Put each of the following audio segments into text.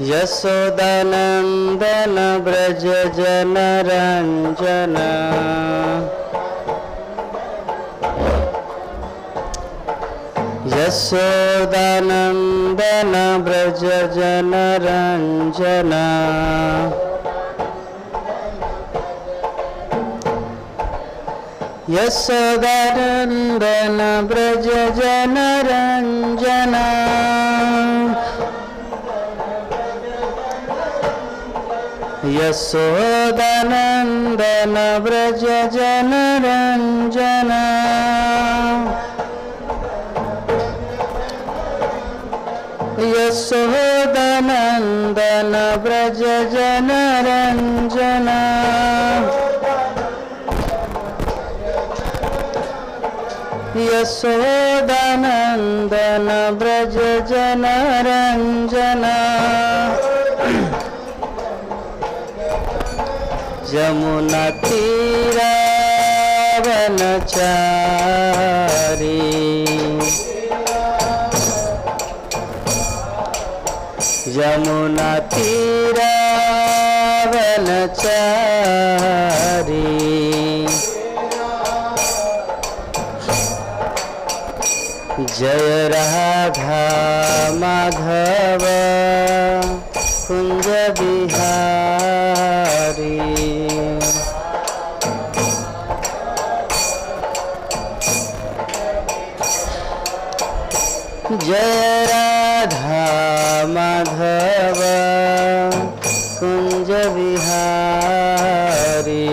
यशोदानंदन ब्रज जन रंजन यशोदानंदन ब्रज जन रंजन यशोदानंदन ब्रज जन रंजन यशोदानंदन ब्रज जन रंजन यशोदानंदन ब्रज जन रंजन यशोदानंदन ब्रज जन रंजन यमुना तीरावनचारी यमुना तीरावनचारी जय राधा माधव कुंज बिहारी जय राधा माधव कुंज बिहारी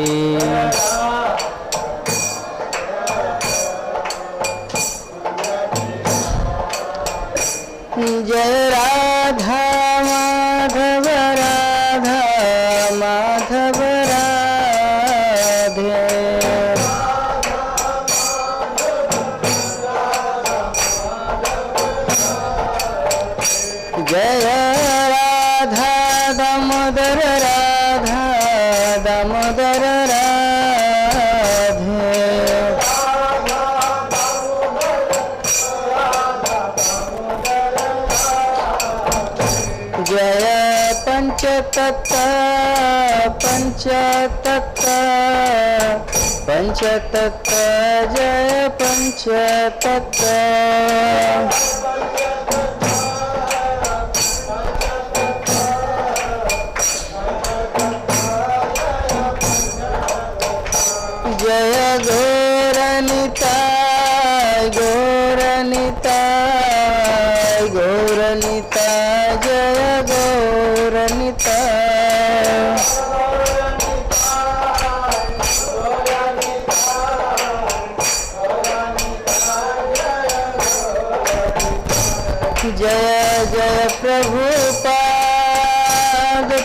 जय राधा माधव राधा माधव राधे जय राधा दामोदर राधा दामोदर राधे जय पंचतत्व पंचतत्व पंचतत्व जय पंचतत्व जय गौरनिताय गौरनिताय गौरनिताय जय गौरनिताय जय जय प्रभुपाद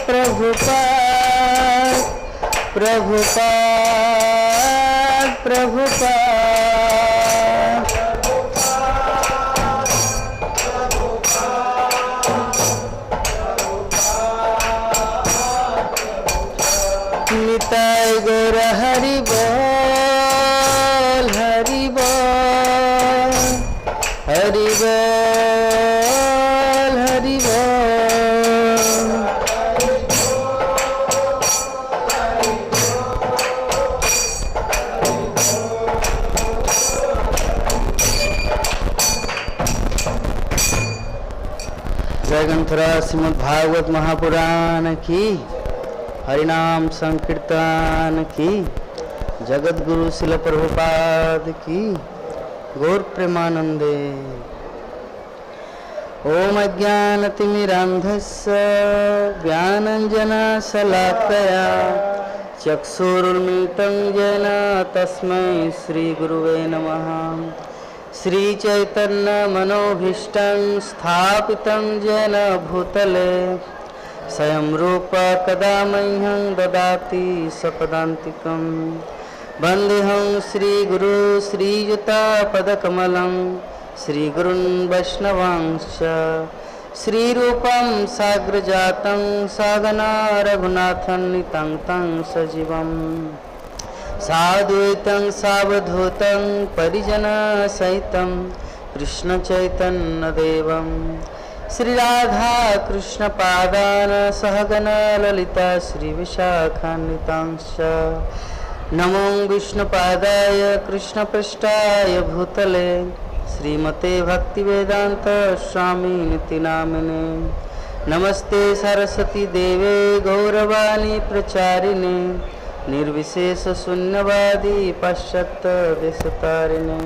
प्रभुपाद प्रभुपाद प्रभुपाद निताय गौर हरि बोल हरि बोल हरि बोल हरि बोल जय ग्रंथरा श्रीमद् भागवत महापुराण की, हरिनाम संकीर्तन की, जगत गुरु शिल प्रभुपाद की, गौर प्रेमानंदे। ओम अज्ञानतिमिरान्धस्य ज्ञानञ्जनशलाकया चक्षुरुन्मिलितं येन तस्मै श्रीगुरुवे नमः। श्रीचैतन्यमनोभीष्टं स्थापितं येन भूतले स्वयं रूप कदा मह्यं ददाति सपदान्तिकं। वन्देऽहं श्रीगुरु श्रीयुतापदकमलं श्रीगुरुन् वैष्णवांश्च। श्रीरूपं साग्रजातं साधना रघुनाथं नितं तं सजीवम्। साद्वैतं सावधूतं परिजनसहितं कृष्णचैतन्यदेवं श्री राधा कृष्ण पादान सहगण ललिता श्री विशाखान्वितांश नमो विष्णुपादाय कृष्ण पृष्ठाय भूतले श्रीमते भक्तिवेदांत स्वामी निति नामिने नमस्ते सरस्वती देवे गौरवाणी प्रचारिणे निर्विशेष शून्यवादी पाश्चात्य देशतारिणे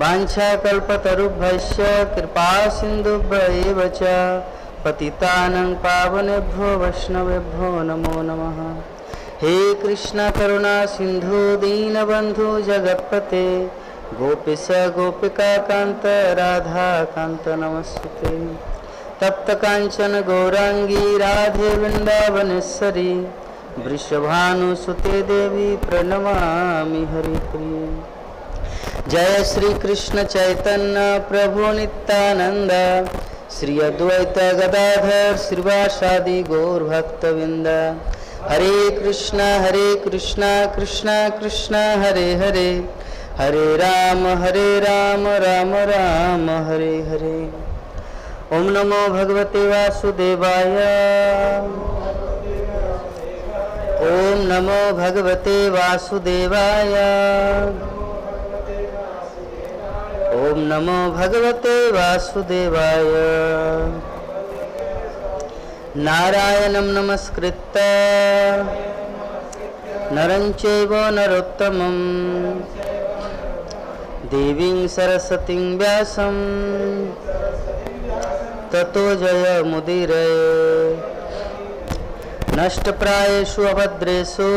वाञ्छाकल्पतरुभ्यश्च कृपा सिन्धुभ्यैव च पतितानं पावनेभ्यो वैष्णवेभ्यो नमो नमः। हे कृष्ण करुणा सिंधु दीनबंधु जगत्पते गोपीश गोपिका कांत राधा कांत नमस्ते। तप्त कांचन गौरांगी राधे वृंदावनेश्वरी वृषभानुसुते देवी प्रणमामि हरिप्रिये। जय श्री कृष्ण चैतन्य प्रभु नित्यानंद श्री अद्वैत गदाधर श्रीवासादि गौर भक्तवृंद। हरे कृष्णा कृष्णा कृष्णा हरे हरे हरे राम राम राम हरे हरे। ओम नमो भगवते वासुदेवाय ओम नमो भगवते वासुदेवाय ओम नमो भगवते वासुदेवाय। नारायणं नमस्कृत्य नरं चैव नरोत्तमं देवीं सरस्वतीं व्यासं ततो जयमुदीरये। नष्टप्रायेषु अभद्रेषु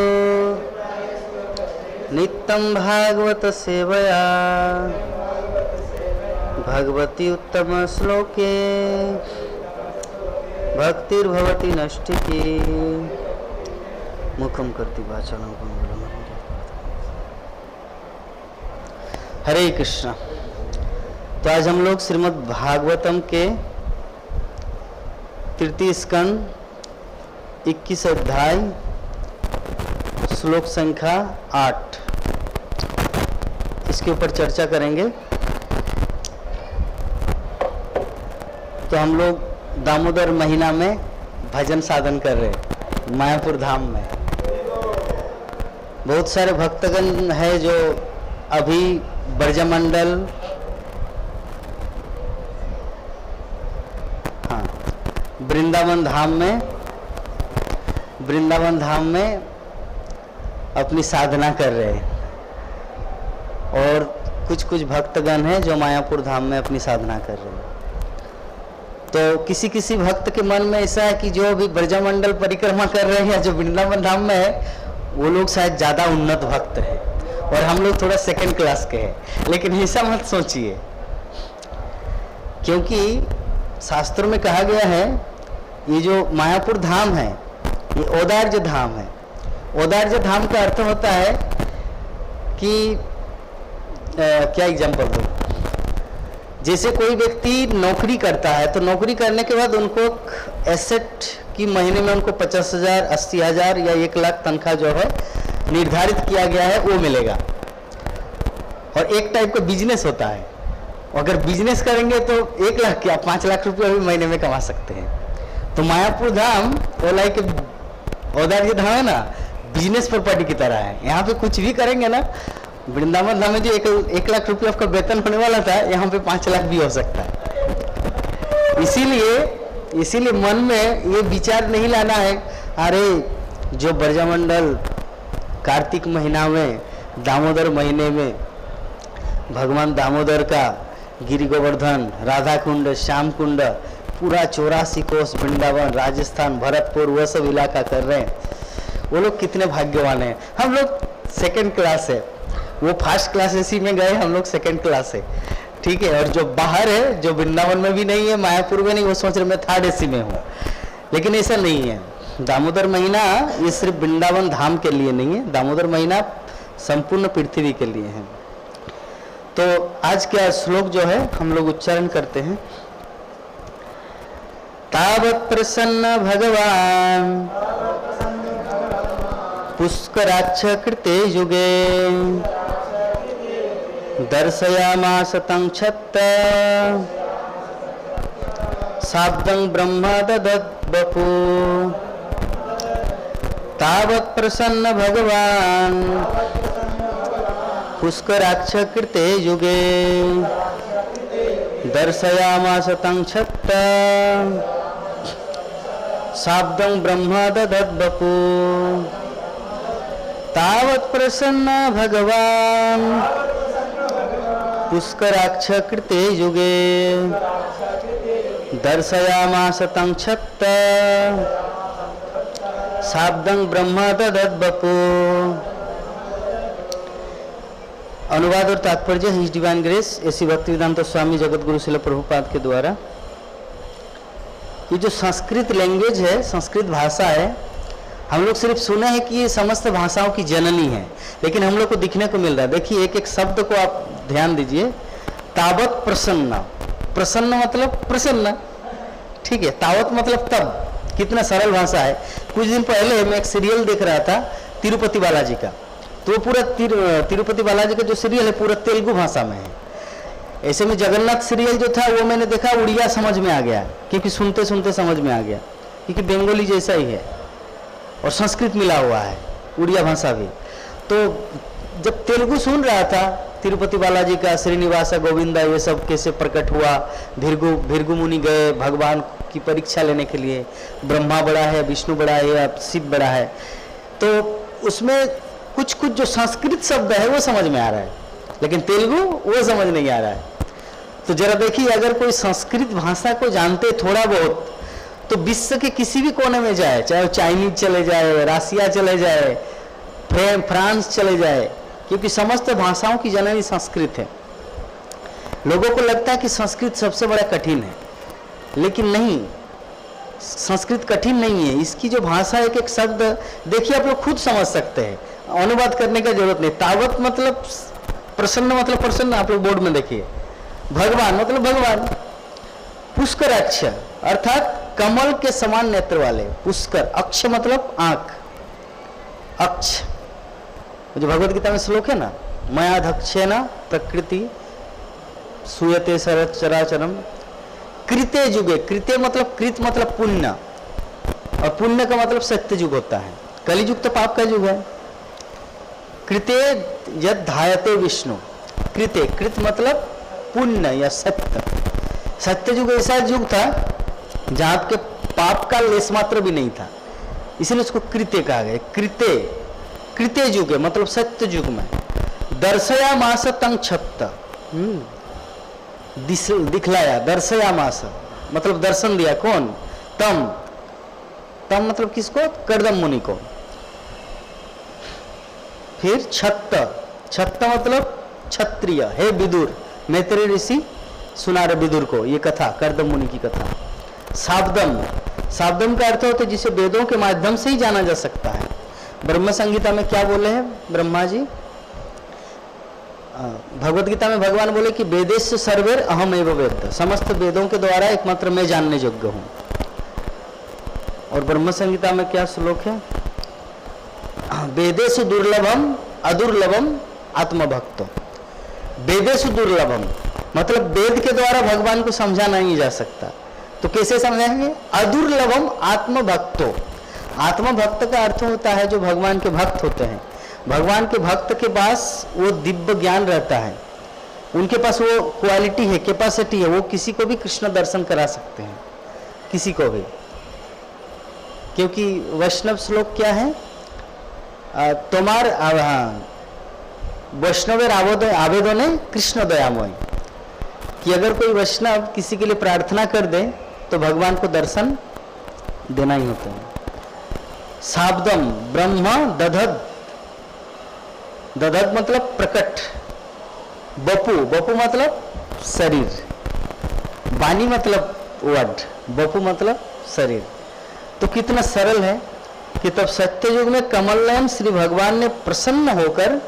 नित्यं भागवत सेवया भगवती उत्तम श्लोके भक्तिर्भवति नष्टिकी। मुखम करती वाचालं हरे कृष्णा। तो आज हम लोग श्रीमद् भागवतम के तृतीय स्कंद 21 अध्याय श्लोक संख्या 8 इसके ऊपर चर्चा करेंगे। तो हम लोग दामोदर महीना में भजन साधन कर रहे हैं मायापुर धाम में। बहुत सारे भक्तगण है जो अभी ब्रजमंडल वृंदावन धाम में अपनी साधना कर रहे हैं और कुछ भक्तगण हैं जो मायापुर धाम में अपनी साधना कर रहे हैं। तो किसी किसी भक्त के मन में ऐसा है कि जो भी ब्रजमंडल परिक्रमा कर रहे हैं या जो वृंदावन धाम में है वो लोग शायद ज़्यादा उन्नत भक्त हैं और हम लोग थोड़ा सेकंड क्लास के हैं। लेकिन ऐसा मत सोचिए, क्योंकि शास्त्रों में कहा गया है ये जो मायापुर धाम है ये औदार्य धाम है। औदार्य धाम का अर्थ होता है कि क्या एग्जाम्पल दूं, जैसे कोई व्यक्ति नौकरी करता है तो नौकरी करने के बाद उनको एसेट की महीने में उनको 50,000, 80,000 या 1 लाख तनख्वाह जो है निर्धारित किया गया है वो मिलेगा। और एक टाइप का बिजनेस होता है, अगर बिजनेस करेंगे तो 1 लाख या 5 लाख रुपया भी महीने में कमा सकते हैं। तो मायापुर धाम वो लाइक औदार्य धाम है ना, बिजनेस प्रॉपर्टी की तरह है। यहाँ पे कुछ भी करेंगे ना, वृंदावन धाम में जो 1 लाख रुपया आपका वेतन होने वाला था यहाँ पे 5 लाख भी हो सकता है। इसीलिए मन में ये विचार नहीं लाना है अरे जो ब्रजमंडल कार्तिक महीना में दामोदर महीने में भगवान दामोदर का गिरि गोवर्धन, राधा कुंड, श्याम कुंड, पूरा 84 कोस वृंदावन, राजस्थान, भरतपुर वह सब इलाका कर रहे हैं, वो लोग कितने भाग्यवान हैं। हम लोग सेकंड क्लास है, वो फर्स्ट क्लास एसी में गए, हम लोग सेकंड क्लास है, ठीक है। और जो बाहर है, जो वृंदावन में भी नहीं है, मायापुर में नहीं, वो सोच रहे मैं थर्ड एसी में हूँ। लेकिन ऐसा नहीं है। दामोदर महीना ये सिर्फ वृंदावन धाम के लिए नहीं है, दामोदर महीना संपूर्ण पृथ्वी के लिए है। तो आज का श्लोक जो है हम लोग उच्चारण करते हैं। तावत् प्रसन्न भगवान पुष्कराक्ष कृते युगे दर्शयामास तं छत्त शाब्दं ब्रह्म ददद्वपु तावत् प्रसन्न भगवान् पुष्कराक्ष कृते युगे दर्शयामास तं क्षत्त शाब्दं ब्रह्म ददद्वपु तावत् प्रसन्न भगवान् पुष्कराक्ष कृते युगे दर्शयामास तं क्षत्त शाब्दं ब्रह्म ददद्वपु। अनुवाद और तात्पर्य हिज डिवाइन ग्रेस ऐसी भक्तिवेदांत स्वामी जगतगुरु श्रील प्रभुपाद के द्वारा। ये जो संस्कृत लैंग्वेज है, संस्कृत भाषा है, हम लोग सिर्फ सुने हैं कि ये समस्त भाषाओं की जननी है, लेकिन हम लोग को दिखने को मिल रहा है। देखिए एक एक शब्द को आप ध्यान दीजिए। तावत प्रसन्न, प्रसन्न मतलब प्रसन्न, ठीक है। तावत मतलब तब, कितना सरल भाषा है। कुछ दिन पहले मैं एक सीरियल देख रहा था तिरुपति बालाजी का, तो पूरा तिरुपति बालाजी का जो सीरियल है पूरा तेलुगु भाषा में है। ऐसे में जगन्नाथ सीरियल जो था वो मैंने देखा उड़िया समझ में आ गया, क्योंकि सुनते सुनते समझ में आ गया, क्योंकि बंगाली जैसा ही है और संस्कृत मिला हुआ है, उड़िया भाषा भी। तो जब तेलुगु सुन रहा था तिरुपति बालाजी का, श्रीनिवासा गोविंदा, ये सब कैसे प्रकट हुआ, भृगु मुनि गए भगवान की परीक्षा लेने के लिए, ब्रह्मा बड़ा है, विष्णु बड़ा है या शिव बड़ा है, तो उसमें कुछ कुछ जो संस्कृत शब्द है वो समझ में आ रहा है, लेकिन तेलुगु वो समझ नहीं आ रहा है। तो जरा देखिए, अगर कोई संस्कृत भाषा को जानते थोड़ा बहुत, तो विश्व के किसी भी कोने में जाए, चाहे वो चाइनीज चले जाए, रसिया चले जाए, फ्रांस चले जाए, क्योंकि समस्त भाषाओं की जननी संस्कृत है। लोगों को लगता है कि संस्कृत सबसे बड़ा कठिन है, लेकिन नहीं, संस्कृत कठिन नहीं है। इसकी जो भाषा एक एक शब्द देखिए, आप लोग खुद समझ सकते हैं, अनुवाद करने का जरूरत नहीं। तावत मतलब प्रसन्न, मतलब प्रसन्न, आप लोग बोर्ड में देखिए। भगवान मतलब भगवान। पुष्कराक्ष अर्थात कमल के समान नेत्र वाले, पुष्कर, अक्ष मतलब आंख, अक्ष, जो भगवत गीता में श्लोक है ना, मयाधक्षेन प्रकृति सूयते चराचरम कृते युगे। कृते मतलब कृत मतलब पुण्य, और पुण्य का मतलब सत्य युग होता है। कलियुग तो पाप का युग है। कृते यद धायते विष्णु, कृते, कृत मतलब पुण्य या सत्य। सत्य युग ऐसा युग था जहां आपके पाप का लेस मात्र भी नहीं था, इसलिए उसको कृते कहा गया। कृते, कृते युगे मतलब सत्य युग में। दर्शया मास तं क्षत्त, दिखलाया, दर्शया मास मतलब दर्शन दिया। कौन? तम, तम मतलब किसको? कर्दम मुनि को। फिर छत्त, छत्त मतलब क्षत्रिय, हे विदुर, मैत्रेय ऋषि सुना रहे विदुर को ये कथा, कर्दम मुनि की कथा। शाब्दम, शाब्दम का अर्थ होता है जिसे वेदों के माध्यम से ही जाना जा सकता है। ब्रह्म संहिता में क्या बोले हैं ब्रह्मा जी? भगवत गीता में भगवान बोले कि वेदेश सर्वेर अहम एव वेद, समस्त वेदों के द्वारा एकमात्र मैं जानने योग्य हूं। और ब्रह्म संहिता में क्या श्लोक है? वेदेषु दुर्लभम अदुर्लभम आत्मभक्तो। वेदेषु दुर्लभम मतलब वेद के द्वारा भगवान को समझा नहीं जा सकता, तो कैसे समझाएंगे? अदुर्लभम आत्मभक्तो। आत्मभक्त का अर्थ होता है जो भगवान के भक्त होते हैं। भगवान के भक्त के पास वो दिव्य ज्ञान रहता है, उनके पास वो क्वालिटी है, कैपेसिटी है, वो किसी को भी कृष्ण दर्शन करा सकते हैं, किसी को भी। क्योंकि वैष्णव श्लोक क्या है? तोमार वैष्णवेर आवेदने कृष्ण दयामय, कि अगर कोई वैष्णव किसी के लिए प्रार्थना कर दे तो भगवान को दर्शन देना ही होता है। शाब्दम ब्रह्म दधद, दधद मतलब प्रकट। बपु, बपु मतलब शरीर, वाणी मतलब वर्ड, बपु मतलब शरीर। तो कितना सरल है कि तब सत्ययुग में कमल नयन श्री भगवान ने प्रसन्न होकर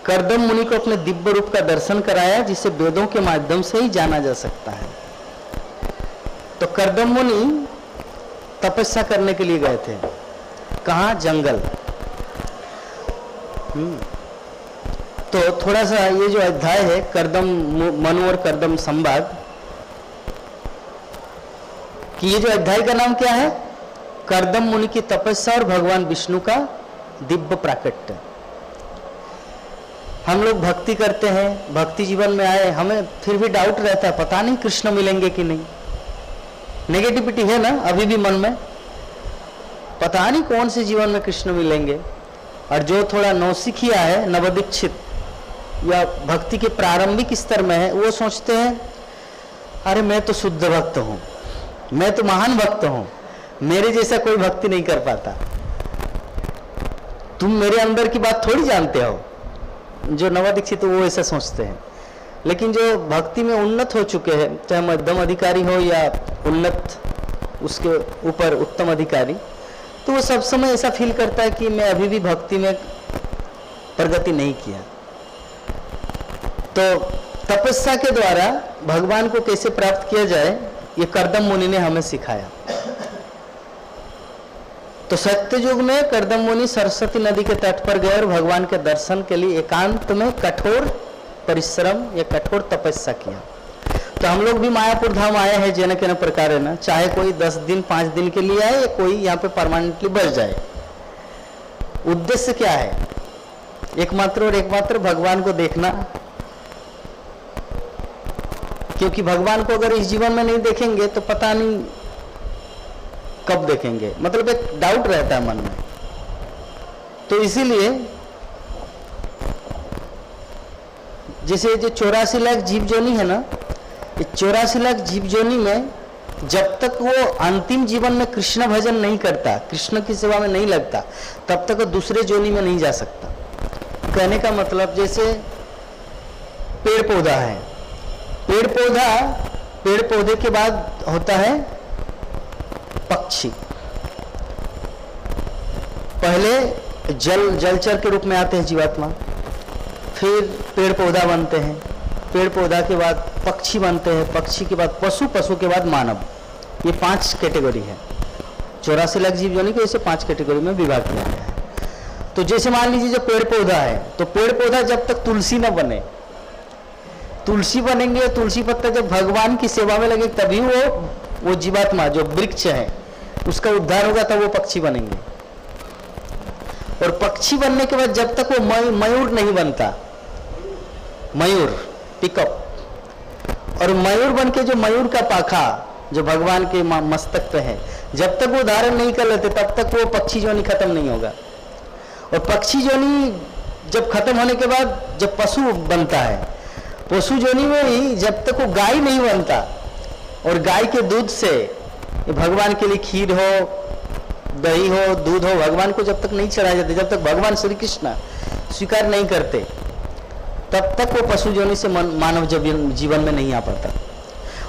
कर्दम मुनि को अपने दिव्य रूप का दर्शन कराया, जिसे वेदों के माध्यम से ही जाना जा सकता है। तो कर्दम मुनि तपस्या करने के लिए गए थे, कहाँ? जंगल। तो थोड़ा सा ये जो अध्याय है कर्दम मनु और कर्दम संवाद, कि ये जो अध्याय का नाम क्या है, कर्दम मुनि की तपस्या और भगवान विष्णु का दिव्य प्राकट्य। हम लोग भक्ति करते हैं, भक्ति जीवन में आए, हमें फिर भी डाउट रहता है, पता नहीं कृष्ण मिलेंगे कि नहीं। नेगेटिविटी है ना अभी भी मन में, पता नहीं कौन से जीवन में कृष्ण मिलेंगे। और जो थोड़ा नौसिखिया है, नवदीक्षित या भक्ति के प्रारंभिक स्तर में है, वो सोचते हैं अरे मैं तो शुद्ध भक्त हूं, मैं तो महान भक्त हूं, मेरे जैसा कोई भक्ति नहीं कर पाता। तुम मेरे अंदर की बात थोड़ी जानते हो। जो नवदीक्षित वो ऐसा सोचते हैं। लेकिन जो भक्ति में उन्नत हो चुके हैं, चाहे मध्यम अधिकारी हो या उन्नत उसके ऊपर उत्तम अधिकारी, तो वो सब समय ऐसा फील करता है कि मैं अभी भी भक्ति में प्रगति नहीं किया। तो तपस्या के द्वारा भगवान को कैसे प्राप्त किया जाए, ये कर्दम मुनि ने हमें सिखाया। तो सत्य युग में कर्दम मुनि सरस्वती नदी के तट पर गए और भगवान के दर्शन के लिए एकांत में कठोर परिश्रम या कठोर तपस्या किया। तो हम लोग भी मायापुर धाम आए हैं जन के न प्रकार है ना, चाहे कोई 10 दिन 5 दिन के लिए आए या कोई यहाँ पे परमानेंटली बस जाए। उद्देश्य क्या है? एकमात्र और एकमात्र भगवान को देखना। क्योंकि भगवान को अगर इस जीवन में नहीं देखेंगे तो पता नहीं कब देखेंगे, मतलब एक डाउट रहता है मन में। तो इसीलिए जैसे जो 84 लाख जीव जोनी है ना, ये 84 लाख जीव जोनी में जब तक वो अंतिम जीवन में कृष्ण भजन नहीं करता, कृष्ण की सेवा में नहीं लगता, तब तक वो दूसरे जोनी में नहीं जा सकता। कहने का मतलब जैसे पेड़ पौधा है, पेड़ पौधे के बाद होता है पक्षी। पहले जलचर के रूप में आते हैं जीवात्मा, फिर पेड़ पौधा बनते हैं, पेड़ पौधा के बाद पक्षी बनते हैं, पक्षी के बाद पशु, पशु के बाद मानव। ये 5 कैटेगरी है। 84 लाख जीव जोनी को इसे 5 कैटेगरी में विभाग किया गया है। तो जैसे मान लीजिए जो पेड़ पौधा है, तो पेड़ पौधा जब तक तुलसी न बने, तुलसी बनेंगे, तुलसी पत्ता जब भगवान की सेवा में लगे तभी वो जीवात्मा जो वृक्ष है उसका उद्धार होगा, तब वो पक्षी बनेंगे। और पक्षी बनने के बाद जब तक वो मयूर नहीं बनता, मयूर पिकअप, और मयूर बन के जो मयूर का पाखा जो भगवान के मस्तक पे है, जब तक वो धारण नहीं कर लेते तब तक वो पक्षी जोनी खत्म नहीं होगा। और पक्षी जोनी जब खत्म होने के बाद जब पशु बनता है, पशु जोनी में ही जब तक वो गाय नहीं बनता और गाय के दूध से भगवान के लिए खीर हो, दही हो, दूध हो, भगवान को जब तक नहीं चढ़ाए जाते, जब तक भगवान श्री कृष्ण स्वीकार नहीं करते, तब तक वो पशु जोनी से मानव जीवन में नहीं आ पाता।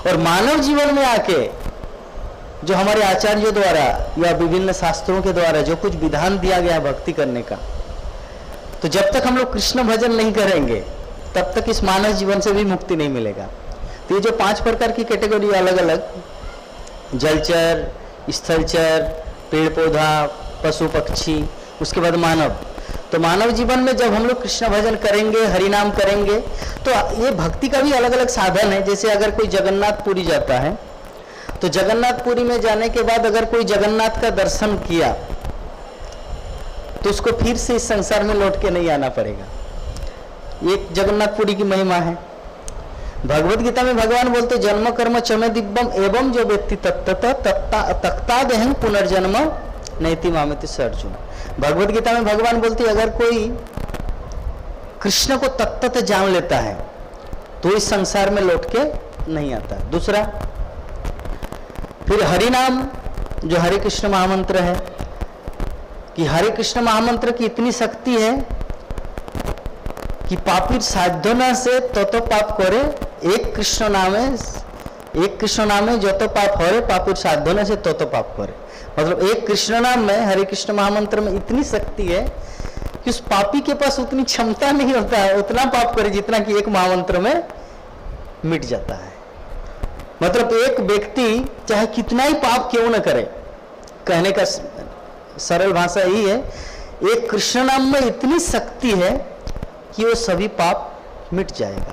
और मानव जीवन में आके जो हमारे आचार्यों द्वारा या विभिन्न शास्त्रों के द्वारा जो कुछ विधान दिया गया है भक्ति करने का, तो जब तक हम लोग कृष्ण भजन नहीं करेंगे तब तक इस मानव जीवन से भी मुक्ति नहीं मिलेगा। तो ये जो 5 प्रकार की कैटेगरी अलग अलग, जलचर, स्थलचर, पेड़ पौधा, पशु पक्षी, उसके बाद मानव। तो मानव जीवन में जब हम लोग कृष्ण भजन करेंगे, हरिनाम करेंगे, तो ये भक्ति का भी अलग अलग साधन है। जैसे अगर कोई जगन्नाथपुरी जाता है, तो जगन्नाथपुरी में जाने के बाद अगर कोई जगन्नाथ का दर्शन किया तो उसको फिर से इस संसार में लौट के नहीं आना पड़ेगा। ये जगन्नाथपुरी की महिमा है। भगवत गीता में भगवान बोलते जन्म कर्म चमे दिव्यम एवं जो व्यक्ति तक्ता देहं पुनर्जन्म नैति मामेति सर्जुन। भगवत गीता में भगवान बोलते अगर कोई कृष्ण को तत्त जान लेता है तो इस संसार में लौट के नहीं आता। दूसरा, फिर हरि नाम जो हरे कृष्ण महामंत्र है, कि हरे कृष्ण महामंत्र की इतनी शक्ति है कि पापी साधना से तो पाप करे, एक कृष्ण नामे जो तो पाप हो रे, पापी साधना से तो पाप करे। मतलब एक कृष्ण नाम में, हरे कृष्ण महामंत्र में इतनी शक्ति है कि उस पापी के पास उतनी क्षमता नहीं होता है उतना पाप करे जितना कि एक महामंत्र में मिट जाता है। मतलब एक व्यक्ति चाहे कितना ही पाप क्यों न करे, कहने का सरल भाषा यही है, एक कृष्ण नाम में इतनी शक्ति है कि वो सभी पाप मिट जाएगा।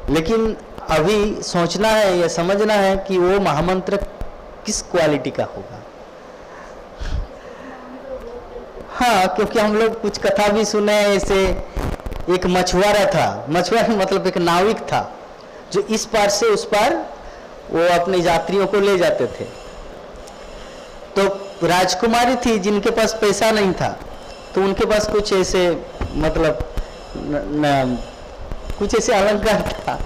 लेकिन अभी सोचना है या समझना है कि वो महामंत्र किस क्वालिटी का होगा। हाँ, क्योंकि हम लोग कुछ कथा भी सुने हैं, ऐसे एक मछुआरा था, मछुआरा मतलब एक नाविक था जो इस पार से उस पार वो अपने यात्रियों को ले जाते थे। तो राजकुमारी थी जिनके पास पैसा नहीं था, तो उनके पास कुछ ऐसे मतलब कुछ ऐसे अलंकार था।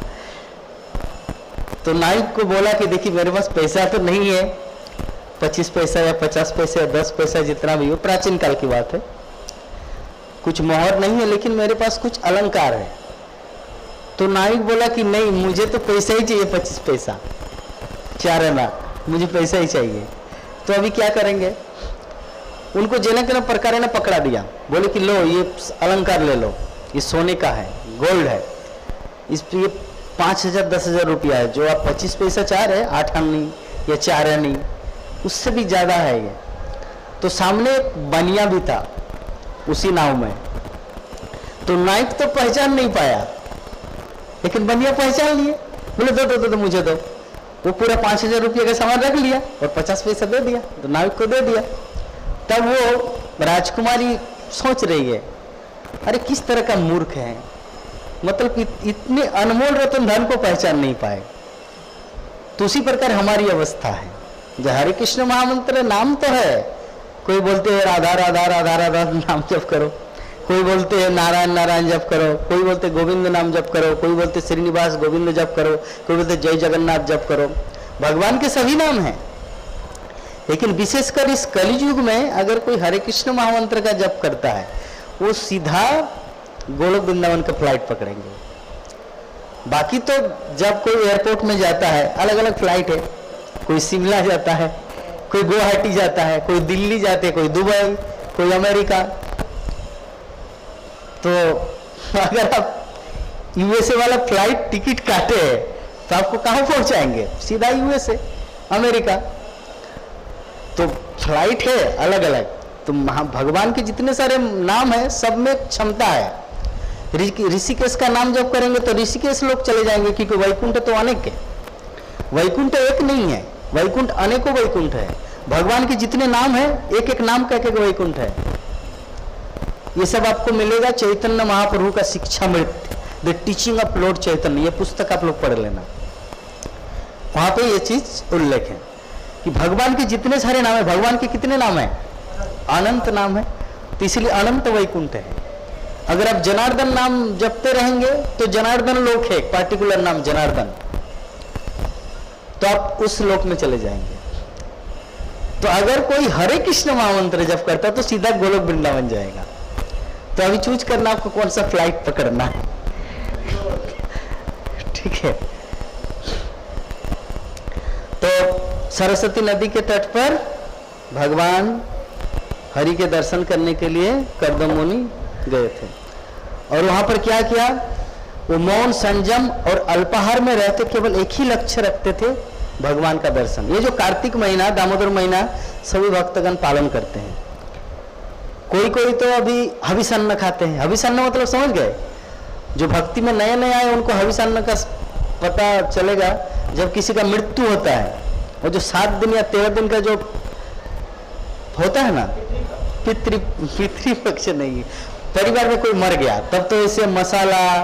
तो नाविक को बोला कि देखिए मेरे पास पैसा तो नहीं है, 25 पैसा या 50 पैसे या 10 पैसा जितना भी हो, प्राचीन काल की बात है, कुछ मोहर नहीं है, लेकिन मेरे पास कुछ अलंकार है। तो नाविक बोला कि नहीं, मुझे तो पैसा ही चाहिए, 25 पैसा चार आना, मुझे पैसा ही चाहिए। तो अभी क्या करेंगे? उनको जेना तेना प्रकार ने पकड़ा दिया, बोले कि लो ये अलंकार ले लो, ये सोने का है, गोल्ड है, इस पे 5,000 10,000 रुपया है, जो आप 25 पैसा चाह रहे, 8 आनी या 4 आनी, उससे भी ज्यादा है ये। तो सामने एक बनिया भी था उसी नाव में, तो नाविक तो पहचान नहीं पाया, लेकिन बनिया पहचान लिए, बोले दो दो दो, दो मुझे दो। वो पूरा 5,000 रुपये का सामान रख लिया और 50 पैसा दे दिया, तो नाविक को दे दिया। तब वो राजकुमारी सोच रही है, अरे किस तरह का मूर्ख है, मतलब इतने अनमोल रतन धन को पहचान नहीं पाए। तो उसी प्रकार हमारी अवस्था है। जो हरे कृष्ण महामंत्र नाम तो है, कोई बोलते हैं राधा राधा राधा राधा नाम जप करो, कोई बोलते हैं नारायण नारायण जप करो, कोई बोलते गोविंद नाम जप करो, कोई बोलते श्रीनिवास गोविंद जप करो, कोई बोलते जय जगन्नाथ जप करो। भगवान के सभी नाम हैं, लेकिन विशेषकर इस कलियुग में अगर कोई हरे कृष्ण महामंत्र का जप करता है, वो सीधा गोलोक वृंदावन का फ्लाइट पकड़ेंगे। बाकी तो जब कोई एयरपोर्ट में जाता है, अलग अलग फ्लाइट है, कोई शिमला जाता है, कोई गुवाहाटी जाता है, कोई दिल्ली जाते हैं, कोई दुबई, कोई अमेरिका। तो अगर आप यूएसए वाला फ्लाइट टिकट काटे तो आपको कहां पहुंचाएंगे? सीधा यूएसए, अमेरिका। तो फ्लाइट है अलग अलग। तो भगवान के जितने सारे नाम है, सब में क्षमता है। ऋषिकेश का नाम जब करेंगे तो ऋषिकेश लोग चले जाएंगे, क्योंकि वैकुंठ तो अनेक है, वैकुंठ एक नहीं है, वैकुंठ अनेकों वैकुंठ है। भगवान के जितने नाम है, एक एक नाम का एक वैकुंठ है। ये सब आपको मिलेगा चैतन्य महाप्रभु का शिक्षामृत, द टीचिंग ऑफ लॉर्ड चैतन्य, ये पुस्तक आप लोग पढ़ लेना, वहां पे ये चीज उल्लेख है कि भगवान के जितने सारे नाम है, भगवान के कितने नाम है? अनंत नाम है, तो इसलिए अनंत वैकुंठ है। अगर आप जनार्दन नाम जपते रहेंगे तो जनार्दन लोक है, एक पार्टिकुलर नाम जनार्दन, तो आप उस लोक में चले जाएंगे। तो अगर कोई हरे कृष्ण महामंत्र जप करता तो सीधा गोलोक वृंदावन जाएगा। तो अभी चूज करना आपको कौन सा फ्लाइट पकड़ना है, ठीक है। तो सरस्वती नदी के तट पर भगवान हरि के दर्शन करने के लिए कर्दम मुनि गए थे, और वहां पर क्या किया? वो मौन, संयम और अल्पाहार में रहते केवल एक ही लक्ष्य रखते थे, भगवान का दर्शन। ये जो कार्तिक महीना, दामोदर महीना सभी भक्तगण पालन करते हैं। कोई कोई तो अभी हविषान्न खाते हैं। हविषान्न मतलब समझ गए? जो भक्ति में नए नए आए उनको हविषान्न का पता चलेगा जब किसी का मृत्यु होता है, और जो 7 दिन या 13 दिन का जो होता है ना, पितृपक्ष नहीं, परिवार में कोई मर गया, तब तो ऐसे मसाला,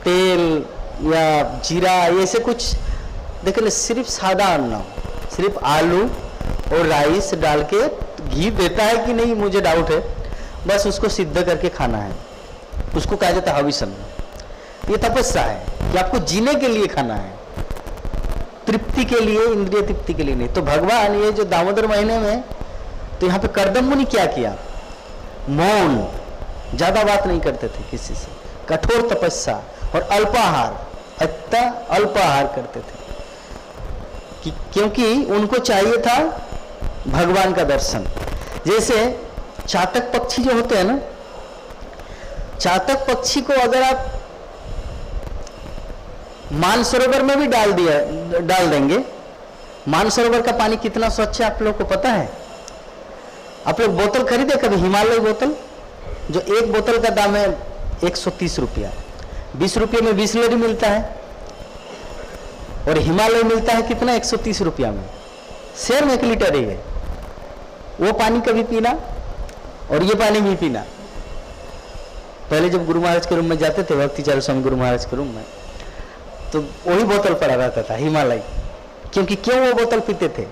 तेल या जीरा ऐसे कुछ देखिए, सिर्फ सादा अन्न, सिर्फ आलू और राइस डाल के घी देता है कि नहीं मुझे डाउट है, बस उसको सिद्ध करके खाना है, उसको कहा जाता है हविषान्न। ये तपस्या है कि आपको जीने के लिए खाना है, तृप्ति के लिए, इंद्रिय तृप्ति के लिए नहीं। तो भगवान ये जो दामोदर महीने में, तो यहाँ पे कर्दम मुनि क्या किया? मौन, ज्यादा बात नहीं करते थे किसी से, कठोर तपस्या और अल्पाहार, अत्यंत अल्पाहार करते थे, क्योंकि उनको चाहिए था भगवान का दर्शन। जैसे चातक पक्षी जो होते हैं ना, चातक पक्षी को अगर आप मानसरोवर में भी डाल देंगे, मानसरोवर का पानी कितना स्वच्छ है आप लोग को पता है? आप लोग बोतल खरीदे कभी? हिमालय बोतल, जो एक बोतल का दाम है 130 रुपया, 20 रुपये में बिसलेरी मिलता है, और हिमालय मिलता है कितना, 130 रुपया में, सेम 1 लीटर ही है। वो पानी कभी पीना और ये पानी भी पीना। पहले जब गुरु महाराज के रूम में जाते थे, भक्ति चारू स्वामी गुरु महाराज के रूम में, तो वही बोतल पड़ा रहता था हिमालय। क्योंकि क्यों वो बोतल पीते थे?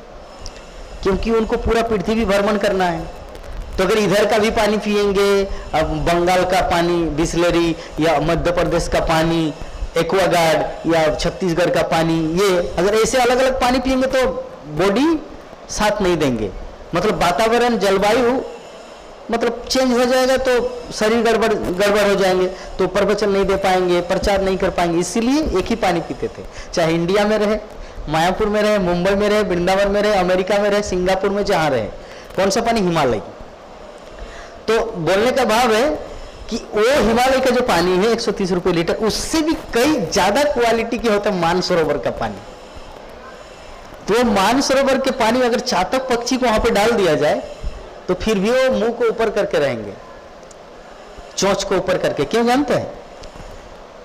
क्योंकि उनको पूरा पृथ्वी भ्रमण करना है। तो अगर इधर का भी पानी पिएंगे, अब बंगाल का पानी बिस्लरी, या मध्य प्रदेश का पानी एक्वागार्ड, या छत्तीसगढ़ का पानी, ये अगर ऐसे अलग अलग पानी पिएंगे तो बॉडी साथ नहीं देंगे। मतलब वातावरण, जलवायु मतलब चेंज हो जाएगा, तो शरीर गड़बड़ हो जाएंगे, तो प्रवचन नहीं दे पाएंगे, प्रचार नहीं कर पाएंगे। इसीलिए एक ही पानी पीते थे, चाहे इंडिया में रहे, मायापुर में रहे, मुंबई में रहे, वृंदावन में रहे, अमेरिका में रहे, सिंगापुर में, जहां रहे। कौन सा पानी? हिमालय। तो बोलने का भाव है कि वो हिमालय का जो पानी है 130 रुपये लीटर, उससे भी कई ज्यादा क्वालिटी के होता है मानसरोवर का पानी। तो मानसरोवर के पानी अगर चातक पक्षी को वहां पे डाल दिया जाए तो फिर भी वो मुंह को ऊपर करके रहेंगे, चोंच को ऊपर करके। क्यों जानते हैं?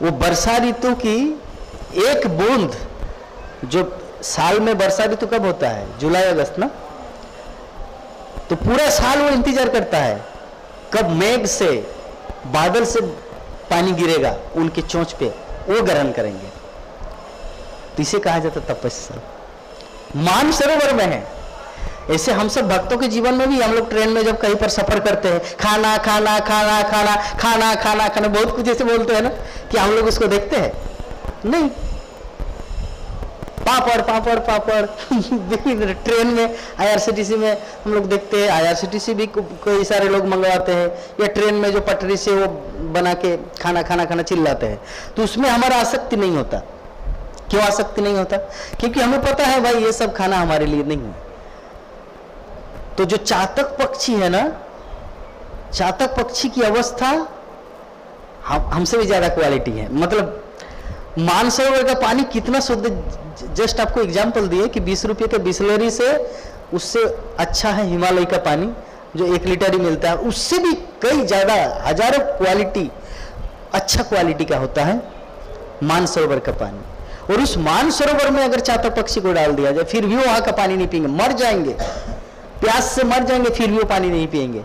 वो वर्षा ऋतु की एक बूंद, जो साल में वर्षा ऋतु कब होता है? जुलाई अगस्त ना। तो पूरा साल वो इंतजार करता है कब मेघ से, बादल से पानी गिरेगा उनके चोंच पे, वो ग्रहण करेंगे। तो इसे कहा जाता तपस्या। मानसरोवर में है। ऐसे हम सब भक्तों के जीवन में भी, हम लोग ट्रेन में जब कहीं पर सफर करते हैं, खाना खाना खाना खाना खाना खाना खाना, बहुत कुछ ऐसे बोलते हैं ना, कि हम लोग उसको देखते हैं नहीं। पापड़ पापड़ पापड़ ट्रेन में, IRCTC में हम लोग देखते हैं। IRCTC भी कई सारे लोग मंगवाते हैं, या ट्रेन में जो पटरी से वो बना के खाना खाना खाना चिल्लाते हैं। तो उसमें हमारा आसक्ति नहीं होता। क्यों आसक्ति नहीं होता? क्योंकि हमें पता है भाई ये सब खाना हमारे लिए नहीं है। तो जो चातक पक्षी है ना, चातक पक्षी की अवस्था हमसे भी ज्यादा क्वालिटी है। मतलब मानसरोवर का पानी कितना शुद्ध, जस्ट आपको एग्जांपल दिए कि 20 रुपये के बिस्लरी से, उससे अच्छा है हिमालय का पानी जो 1 लीटर ही मिलता है। उससे भी कई ज्यादा, हजारों क्वालिटी, अच्छा क्वालिटी का होता है मानसरोवर का पानी। और उस मानसरोवर में अगर चातक पक्षी को डाल दिया जाए, फिर भी वहां का पानी नहीं पिएंगे, मर जाएंगे, प्यास से मर जाएंगे, फिर भी वो पानी नहीं पिएंगे।